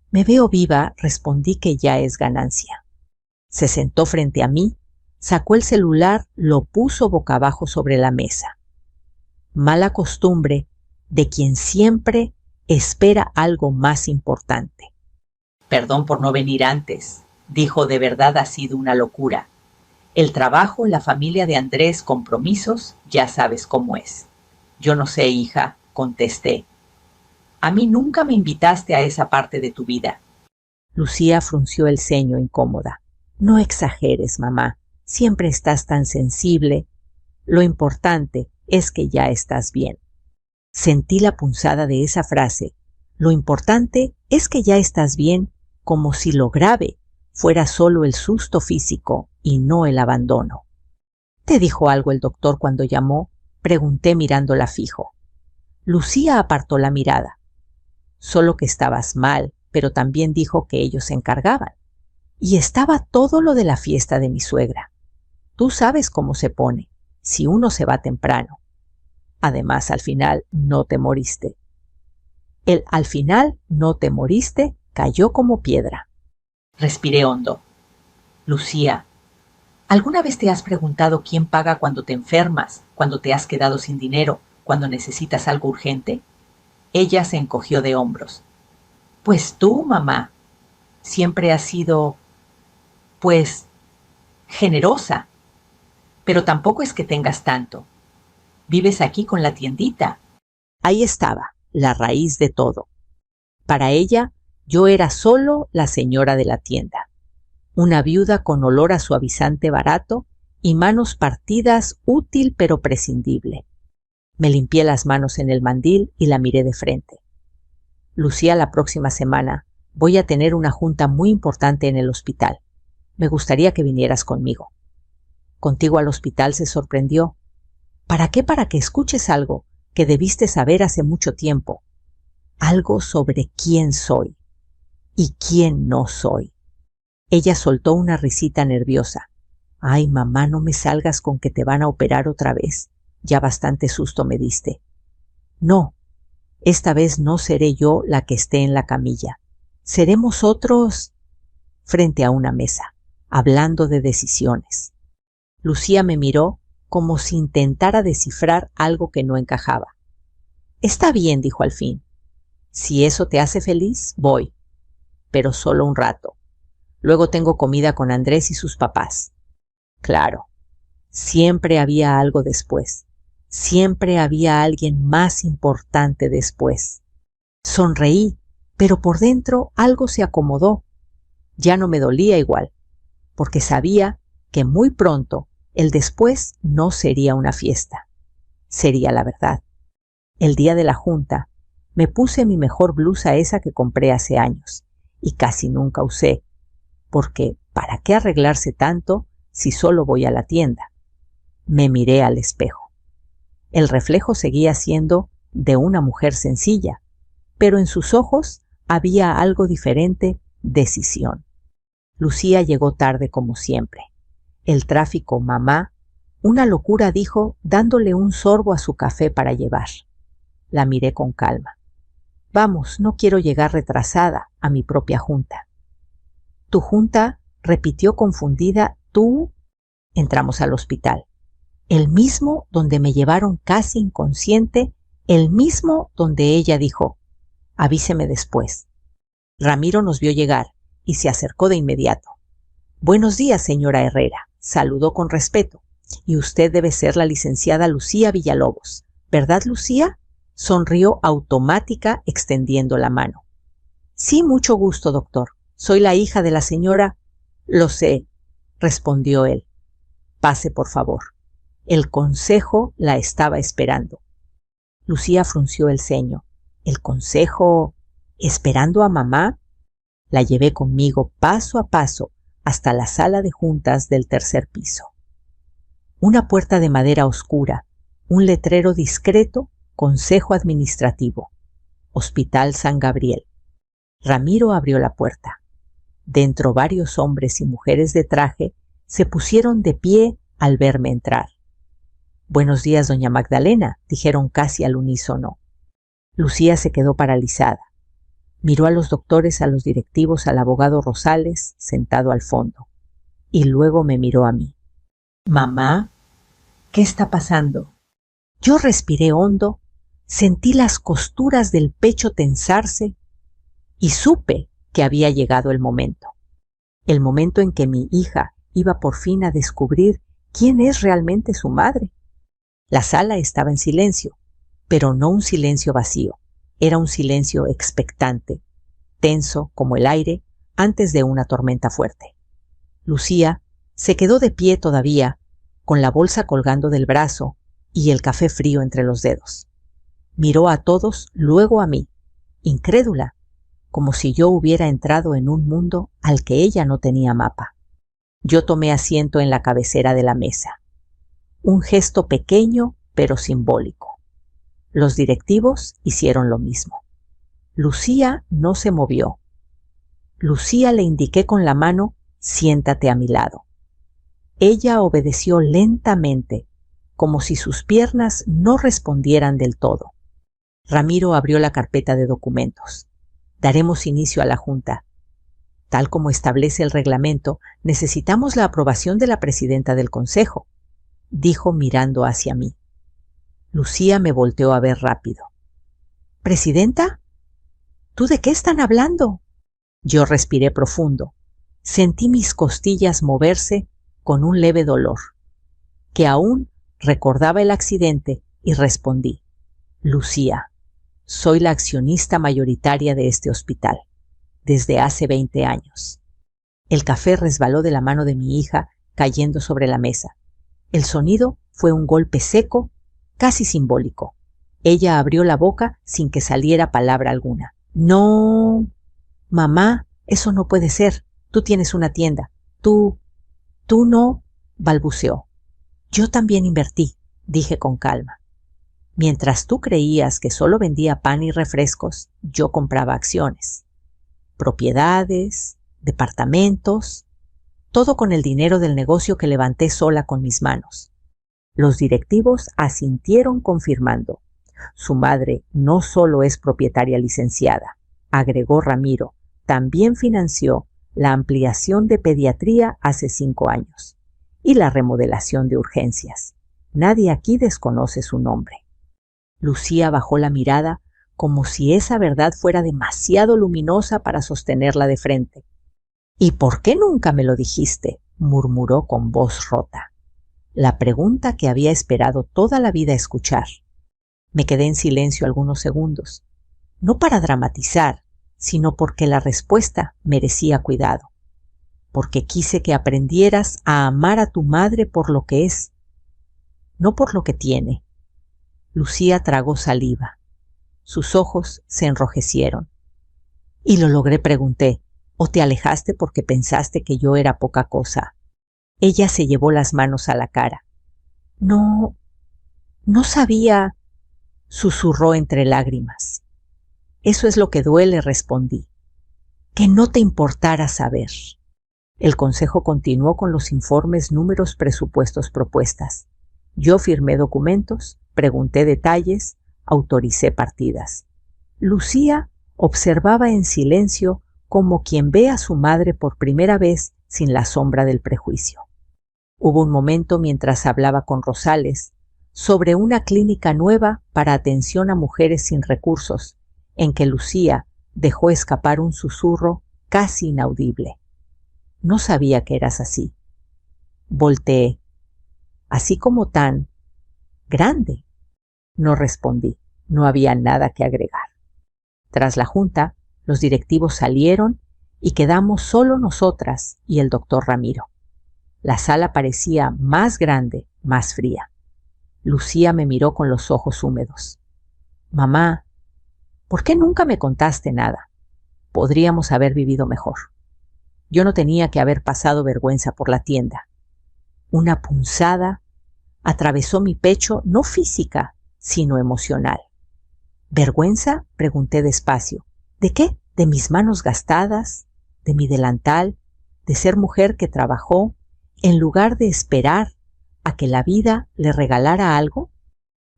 «Me veo viva», respondí, que ya es ganancia. Se sentó frente a mí, sacó el celular, lo puso boca abajo sobre la mesa. Mala costumbre de quien siempre espera algo más importante. «Perdón por no venir antes», dijo. «De verdad ha sido una locura. El trabajo, la familia de Andrés, compromisos, ya sabes cómo es». «Yo no sé, hija», contesté. «A mí nunca me invitaste a esa parte de tu vida». Lucía frunció el ceño, incómoda. «No exageres, mamá. Siempre estás tan sensible. Lo importante es que ya estás bien». Sentí la punzada de esa frase. Lo importante es que ya estás bien, como si lo grave fuera solo el susto físico y no el abandono. «¿Te dijo algo el doctor cuando llamó?», pregunté mirándola fijo. Lucía apartó la mirada. «Solo que estabas mal, pero también dijo que ellos se encargaban. Y estaba todo lo de la fiesta de mi suegra. Tú sabes cómo se pone, si uno se va temprano. Además, al final no te moriste». El «al final no te moriste» cayó como piedra. Respiré hondo. «Lucía, ¿Alguna vez te has preguntado quién paga cuando te enfermas, cuando te has quedado sin dinero, cuando necesitas algo urgente? Ella se encogió de hombros. Pues tú, mamá, siempre has sido, pues, generosa. Pero tampoco es que tengas tanto. Vives aquí con la tiendita. Ahí estaba, la raíz de todo. Para ella, yo era solo la señora de la tienda, una viuda con olor a suavizante barato y manos partidas, útil pero prescindible. Me limpié las manos en el mandil y la miré de frente. Lucía, la próxima semana voy a tener una junta muy importante en el hospital. Me gustaría que vinieras conmigo. Contigo al hospital, se sorprendió. ¿Para qué? Para que escuches algo que debiste saber hace mucho tiempo. Algo sobre quién soy y quién no soy. Ella soltó una risita nerviosa. Ay, mamá, no me salgas con que te van a operar otra vez. Ya bastante susto me diste. No, esta vez no seré yo la que esté en la camilla. Seremos otros frente a una mesa, hablando de decisiones. Lucía me miró como si intentara descifrar algo que no encajaba. Está bien, dijo al fin. Si eso te hace feliz, voy. Pero solo un rato. Luego tengo comida con Andrés y sus papás. Claro, siempre había algo después. Siempre había alguien más importante después. Sonreí, pero por dentro algo se acomodó. Ya no me dolía igual, porque sabía que muy pronto el después no sería una fiesta. Sería la verdad. El día de la junta me puse mi mejor blusa, esa que compré hace años y casi nunca usé, porque ¿para qué arreglarse tanto si solo voy a la tienda? Me miré al espejo. El reflejo seguía siendo de una mujer sencilla, pero en sus ojos había algo diferente: decisión. Lucía llegó tarde como siempre. El tráfico, mamá, una locura, dijo, dándole un sorbo a su café para llevar. La miré con calma. Vamos, no quiero llegar retrasada a mi propia junta. ¿Tu junta?, repitió confundida. ¿Tú? Entramos al hospital. El mismo donde me llevaron casi inconsciente, el mismo donde ella dijo, avíseme después. Ramiro nos vio llegar y se acercó de inmediato. Buenos días, señora Herrera, saludó con respeto. Y usted debe ser la licenciada Lucía Villalobos, ¿verdad, Lucía? Sonrió automática extendiendo la mano. Sí, mucho gusto, doctor. Soy la hija de la señora. Lo sé, respondió él. Pase, por favor. El consejo la estaba esperando. Lucía frunció el ceño. ¿El consejo? ¿Esperando a mamá? La llevé conmigo paso a paso hasta la sala de juntas del tercer piso. Una puerta de madera oscura, un letrero discreto, Consejo Administrativo, Hospital San Gabriel. Ramiro abrió la puerta. Dentro varios hombres y mujeres de traje se pusieron de pie al verme entrar. Buenos días, doña Magdalena, dijeron casi al unísono. Lucía se quedó paralizada. Miró a los doctores, a los directivos, al abogado Rosales, sentado al fondo. Y luego me miró a mí. Mamá, ¿qué está pasando? Yo respiré hondo, sentí las costuras del pecho tensarse y supe que había llegado el momento en que mi hija iba por fin a descubrir quién es realmente su madre. La sala estaba en silencio, pero no un silencio vacío, era un silencio expectante, tenso como el aire antes de una tormenta fuerte. Lucía se quedó de pie todavía, con la bolsa colgando del brazo y el café frío entre los dedos. Miró a todos, luego a mí, incrédula, como si yo hubiera entrado en un mundo al que ella no tenía mapa. Yo tomé asiento en la cabecera de la mesa. Un gesto pequeño pero simbólico. Los directivos hicieron lo mismo. Lucía no se movió. Lucía le indiqué con la mano, siéntate a mi lado. Ella obedeció lentamente, como si sus piernas no respondieran del todo. Ramiro abrió la carpeta de documentos. Daremos inicio a la junta. Tal como establece el reglamento, necesitamos la aprobación de la presidenta del consejo, dijo mirando hacia mí. Lucía me volteó a ver rápido. ¿Presidenta? ¿Tú de qué están hablando? Yo respiré profundo. Sentí mis costillas moverse con un leve dolor, que aún recordaba el accidente, y respondí: Lucía, soy la accionista mayoritaria de este hospital, desde hace 20 años. El café resbaló de la mano de mi hija, cayendo sobre la mesa. El sonido fue un golpe seco, casi simbólico. Ella abrió la boca sin que saliera palabra alguna. No, mamá, eso no puede ser. Tú tienes una tienda. Tú no, balbuceó. Yo también invertí, dije con calma. Mientras tú creías que solo vendía pan y refrescos, yo compraba acciones, propiedades, departamentos, todo con el dinero del negocio que levanté sola con mis manos. Los directivos asintieron confirmando: su madre no solo es propietaria licenciada, agregó Ramiro, también financió la ampliación de pediatría hace 5 años y la remodelación de urgencias. Nadie aquí desconoce su nombre. Lucía bajó la mirada como si esa verdad fuera demasiado luminosa para sostenerla de frente. ¿Y por qué nunca me lo dijiste?, murmuró con voz rota. La pregunta que había esperado toda la vida escuchar. Me quedé en silencio algunos segundos, no para dramatizar, sino porque la respuesta merecía cuidado. Porque quise que aprendieras a amar a tu madre por lo que es, no por lo que tiene. Lucía tragó saliva. Sus ojos se enrojecieron. Y lo logré, pregunté. ¿O te alejaste porque pensaste que yo era poca cosa? Ella se llevó las manos a la cara. No sabía, susurró entre lágrimas. Eso es lo que duele, respondí. Que no te importara saber. El consejo continuó con los informes, números, presupuestos, propuestas. Yo firmé documentos, pregunté detalles, autoricé partidas. Lucía observaba en silencio como quien ve a su madre por primera vez sin la sombra del prejuicio. Hubo un momento mientras hablaba con Rosales sobre una clínica nueva para atención a mujeres sin recursos, en que Lucía dejó escapar un susurro casi inaudible. No sabía que eras así. Volteé. Así como tan grande. No respondí. No había nada que agregar. Tras la junta, los directivos salieron y quedamos solo nosotras y el doctor Ramiro. La sala parecía más grande, más fría. Lucía me miró con los ojos húmedos. Mamá, ¿por qué nunca me contaste nada? Podríamos haber vivido mejor. Yo no tenía que haber pasado vergüenza por la tienda. Una punzada atravesó mi pecho, no física, sino emocional. ¿Vergüenza?, pregunté despacio. ¿De qué? ¿De mis manos gastadas? ¿De mi delantal? ¿De ser mujer que trabajó en lugar de esperar a que la vida le regalara algo?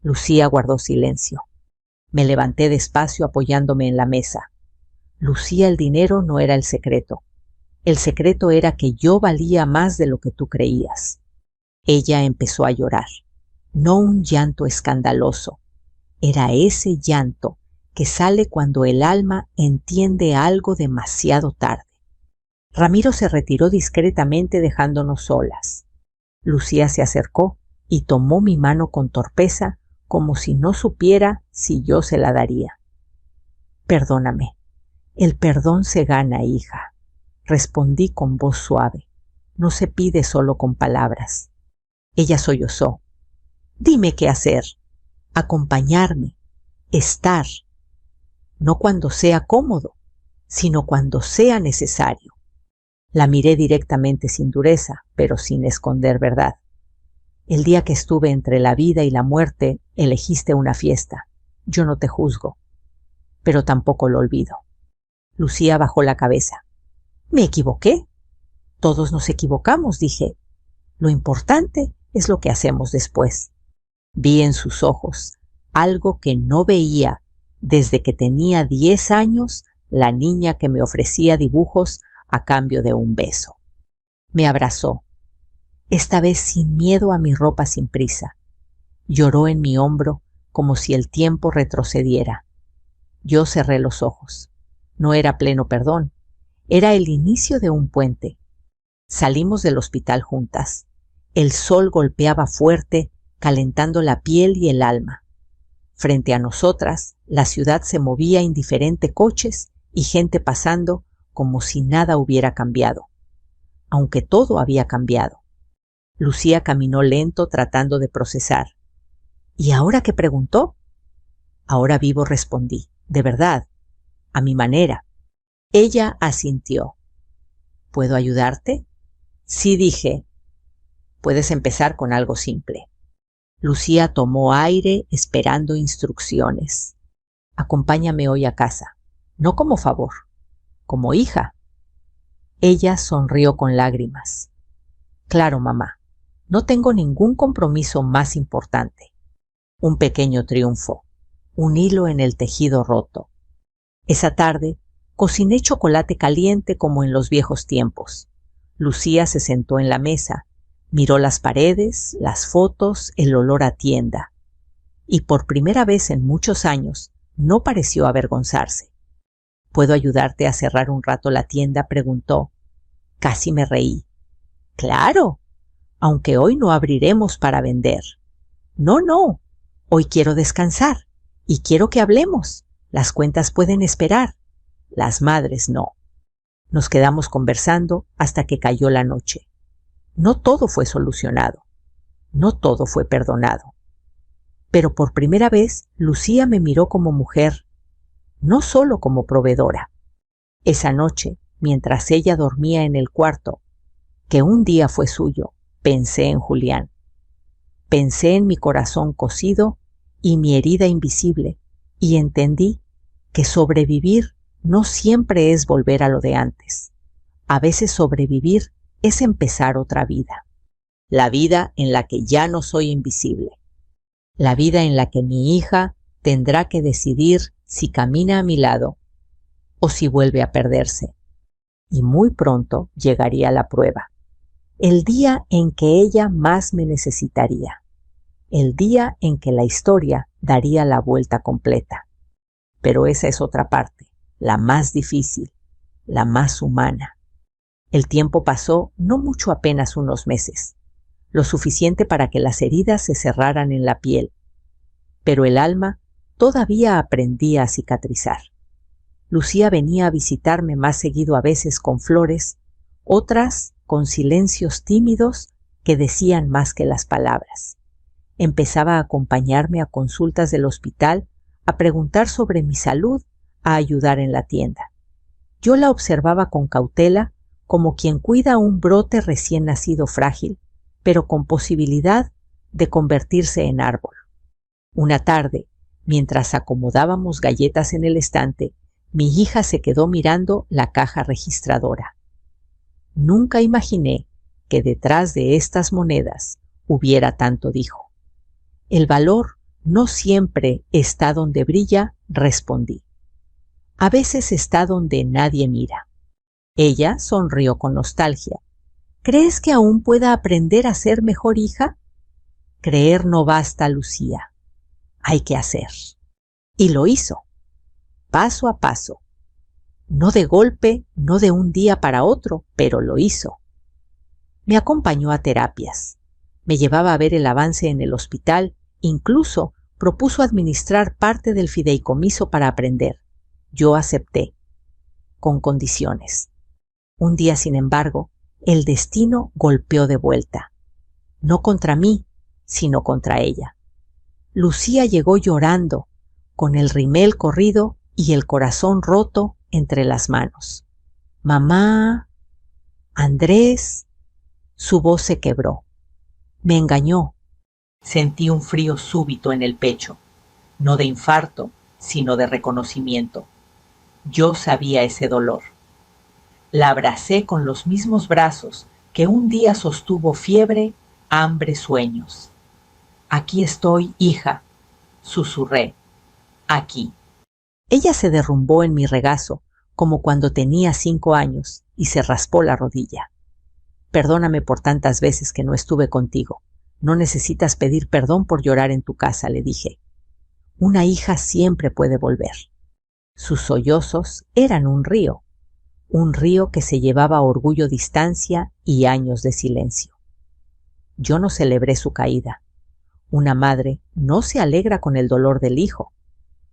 Lucía guardó silencio. Me levanté despacio apoyándome en la mesa. Lucía, el dinero no era el secreto. El secreto era que yo valía más de lo que tú creías. Ella empezó a llorar. No un llanto escandaloso. Era ese llanto que sale cuando el alma entiende algo demasiado tarde. Ramiro se retiró discretamente dejándonos solas. Lucía se acercó y tomó mi mano con torpeza, como si no supiera si yo se la daría. Perdóname. El perdón se gana, hija, respondí con voz suave. No se pide solo con palabras. Ella sollozó. Dime qué hacer. Acompañarme. Estar. No cuando sea cómodo, sino cuando sea necesario. La miré directamente sin dureza, pero sin esconder verdad. El día que estuve entre la vida y la muerte, elegiste una fiesta. Yo no te juzgo, pero tampoco lo olvido. Lucía bajó la cabeza. ¿Me equivoqué? Todos nos equivocamos, dije. Lo importante es lo que hacemos después. Vi en sus ojos algo que no veía desde que tenía 10 años la niña que me ofrecía dibujos a cambio de un beso. Me abrazó, esta vez sin miedo a mi ropa sin prisa. Lloró en mi hombro como si el tiempo retrocediera. Yo cerré los ojos. No era pleno perdón, era el inicio de un puente. Salimos del hospital juntas. El sol golpeaba fuerte, calentando la piel y el alma. Frente a nosotras, la ciudad se movía indiferente, coches y gente pasando como si nada hubiera cambiado. Aunque todo había cambiado. Lucía caminó lento tratando de procesar. ¿Y ahora qué preguntó? Ahora vivo, respondí. De verdad, a mi manera. Ella asintió. ¿Puedo ayudarte? Sí, dije. Puedes empezar con algo simple. Lucía tomó aire esperando instrucciones. Acompáñame hoy a casa, no como favor, como hija. Ella sonrió con lágrimas. Claro, mamá, no tengo ningún compromiso más importante. Un pequeño triunfo, un hilo en el tejido roto. Esa tarde cociné chocolate caliente como en los viejos tiempos. Lucía se sentó en la mesa, miró las paredes, las fotos, el olor a tienda. Y por primera vez en muchos años no pareció avergonzarse. ¿Puedo ayudarte a cerrar un rato la tienda?, preguntó. Casi me reí. Claro, aunque hoy no abriremos para vender. No, hoy quiero descansar y quiero que hablemos. Las cuentas pueden esperar. Las madres no. Nos quedamos conversando hasta que cayó la noche. No todo fue solucionado. No todo fue perdonado. Pero por primera vez Lucía me miró como mujer, no solo como proveedora. Esa noche, mientras ella dormía en el cuarto, que un día fue suyo, pensé en Julián. Pensé en mi corazón cosido y mi herida invisible, y entendí que sobrevivir no siempre es volver a lo de antes. A veces sobrevivir es empezar otra vida. La vida en la que ya no soy invisible. La vida en la que mi hija tendrá que decidir si camina a mi lado o si vuelve a perderse. Y muy pronto llegaría la prueba. El día en que ella más me necesitaría. El día en que la historia daría la vuelta completa. Pero esa es otra parte, la más difícil, la más humana. El tiempo pasó no mucho, apenas unos meses, lo suficiente para que las heridas se cerraran en la piel, pero el alma todavía aprendía a cicatrizar. Lucía venía a visitarme más seguido, a veces con flores, otras con silencios tímidos que decían más que las palabras. Empezaba a acompañarme a consultas del hospital, a preguntar sobre mi salud, a ayudar en la tienda. Yo la observaba con cautela, como quien cuida un brote recién nacido frágil, pero con posibilidad de convertirse en árbol. Una tarde, mientras acomodábamos galletas en el estante, mi hija se quedó mirando la caja registradora. Nunca imaginé que detrás de estas monedas hubiera tanto, dijo. El valor no siempre está donde brilla, respondí. A veces está donde nadie mira. Ella sonrió con nostalgia. ¿Crees que aún pueda aprender a ser mejor hija? Creer no basta, Lucía. Hay que hacer. Y lo hizo, paso a paso. No de golpe, no de un día para otro, pero lo hizo. Me acompañó a terapias. Me llevaba a ver el avance en el hospital, incluso propuso administrar parte del fideicomiso para aprender. Yo acepté, con condiciones. Un día, sin embargo, el destino golpeó de vuelta. No contra mí, sino contra ella. Lucía llegó llorando, con el rímel corrido y el corazón roto entre las manos. Mamá, Andrés, su voz se quebró. Me engañó. Sentí un frío súbito en el pecho, no de infarto, sino de reconocimiento. Yo sabía ese dolor. La abracé con los mismos brazos que un día sostuvo fiebre, hambre, sueños. Aquí estoy, hija, susurré. Aquí. Ella se derrumbó en mi regazo, como cuando tenía 5 años y se raspó la rodilla. Perdóname por tantas veces que no estuve contigo. No necesitas pedir perdón por llorar en tu casa, le dije. Una hija siempre puede volver. Sus sollozos eran un río que se llevaba a orgullo distancia y años de silencio. Yo no celebré su caída. Una madre no se alegra con el dolor del hijo,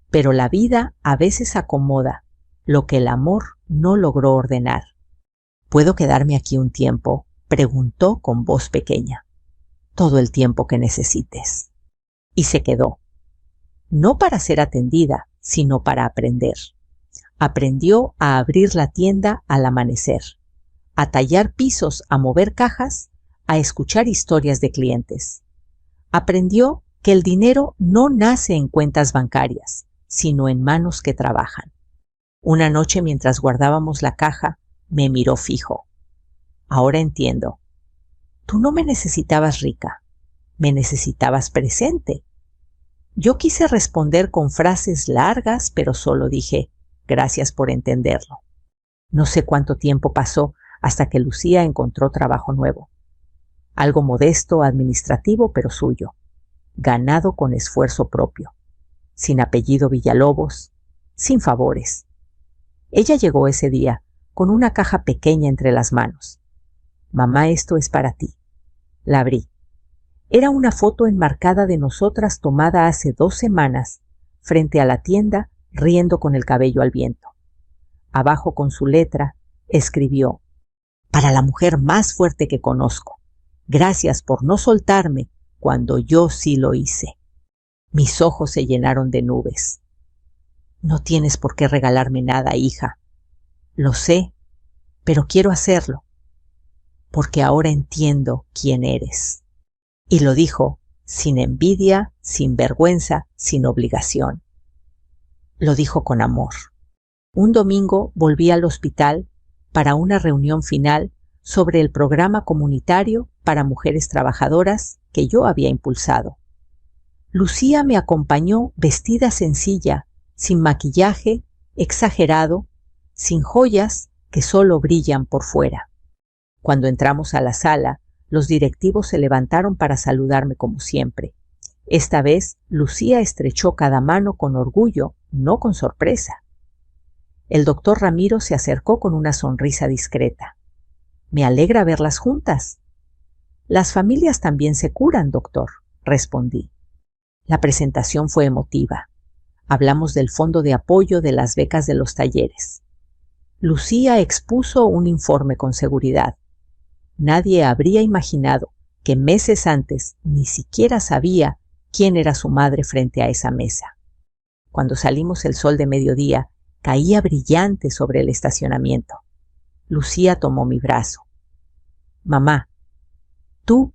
pero la vida a veces acomoda lo que el amor no logró ordenar. ¿Puedo quedarme aquí un tiempo?, preguntó con voz pequeña. Todo el tiempo que necesites. Y se quedó. No para ser atendida, sino para aprender. Aprendió a abrir la tienda al amanecer, a tallar pisos, a mover cajas, a escuchar historias de clientes. Aprendió que el dinero no nace en cuentas bancarias, sino en manos que trabajan. Una noche, mientras guardábamos la caja, me miró fijo. Ahora entiendo. Tú no me necesitabas rica, me necesitabas presente. Yo quise responder con frases largas, pero solo dije, gracias por entenderlo. No sé cuánto tiempo pasó hasta que Lucía encontró trabajo nuevo. Algo modesto, administrativo, pero suyo. Ganado con esfuerzo propio. Sin apellido Villalobos, sin favores. Ella llegó ese día con una caja pequeña entre las manos. Mamá, esto es para ti. La abrí. Era una foto enmarcada de nosotras tomada hace 2 semanas, frente a la tienda, riendo con el cabello al viento. Abajo, con su letra, escribió: para la mujer más fuerte que conozco. Gracias por no soltarme cuando yo sí lo hice. Mis ojos se llenaron de nubes. No tienes por qué regalarme nada, hija. Lo sé, pero quiero hacerlo, porque ahora entiendo quién eres. Y lo dijo sin envidia, sin vergüenza, sin obligación. Lo dijo con amor. Un domingo volví al hospital para una reunión final sobre el programa comunitario para mujeres trabajadoras que yo había impulsado. Lucía me acompañó vestida sencilla, sin maquillaje exagerado, sin joyas que solo brillan por fuera. Cuando entramos a la sala, los directivos se levantaron para saludarme como siempre. Esta vez, Lucía estrechó cada mano con orgullo, no con sorpresa. El doctor Ramiro se acercó con una sonrisa discreta. Me alegra verlas juntas. Las familias también se curan, doctor, respondí. La presentación fue emotiva. Hablamos del fondo de apoyo, de las becas, de los talleres. Lucía expuso un informe con seguridad. Nadie habría imaginado que meses antes ni siquiera sabía quién era su madre frente a esa mesa. Cuando salimos, el sol de mediodía caía brillante sobre el estacionamiento. Lucía tomó mi brazo. Mamá, tú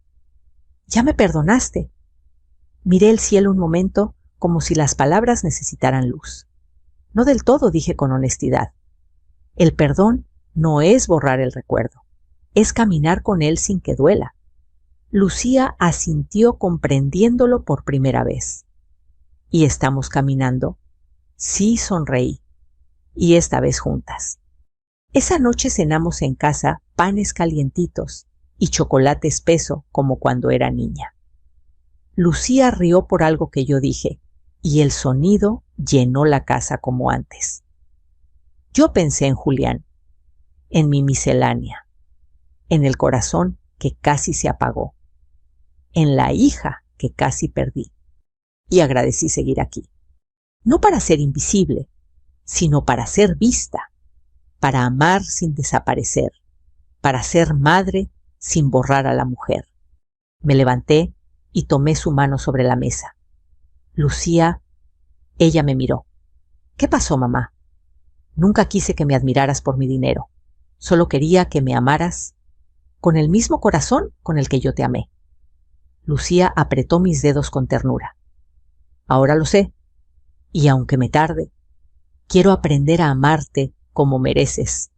ya me perdonaste. Miré el cielo un momento como si las palabras necesitaran luz. No del todo, dije con honestidad. El perdón no es borrar el recuerdo, es caminar con él sin que duela. Lucía asintió comprendiéndolo por primera vez. ¿Y estamos caminando? Sí, sonreí. Y esta vez juntas. Esa noche cenamos en casa panes calientitos y chocolate espeso como cuando era niña. Lucía rió por algo que yo dije, y el sonido llenó la casa como antes. Yo pensé en Julián, en mi miscelánea, en el corazón que casi se apagó, en la hija que casi perdí, y agradecí seguir aquí. No para ser invisible, sino para ser vista, para amar sin desaparecer, para ser madre sin borrar a la mujer. Me levanté y tomé su mano sobre la mesa. Lucía, ella me miró. ¿Qué pasó, mamá? Nunca quise que me admiraras por mi dinero. Solo quería que me amaras con el mismo corazón con el que yo te amé. Lucía apretó mis dedos con ternura. Ahora lo sé, y aunque me tarde, quiero aprender a amarte como mereces.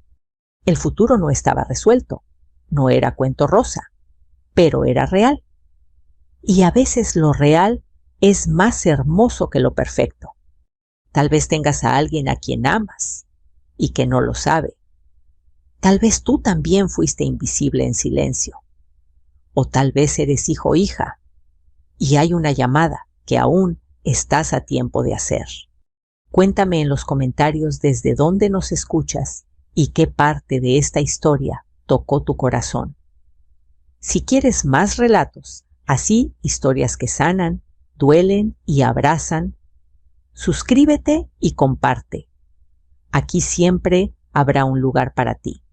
El futuro no estaba resuelto, no era cuento rosa, pero era real. Y a veces lo real es más hermoso que lo perfecto. Tal vez tengas a alguien a quien amas, y que no lo sabe. Tal vez tú también fuiste invisible en silencio. O tal vez eres hijo o hija y hay una llamada que aún estás a tiempo de hacer. Cuéntame en los comentarios desde dónde nos escuchas y qué parte de esta historia tocó tu corazón. Si quieres más relatos, así historias que sanan, duelen y abrazan, suscríbete y comparte. Aquí siempre habrá un lugar para ti.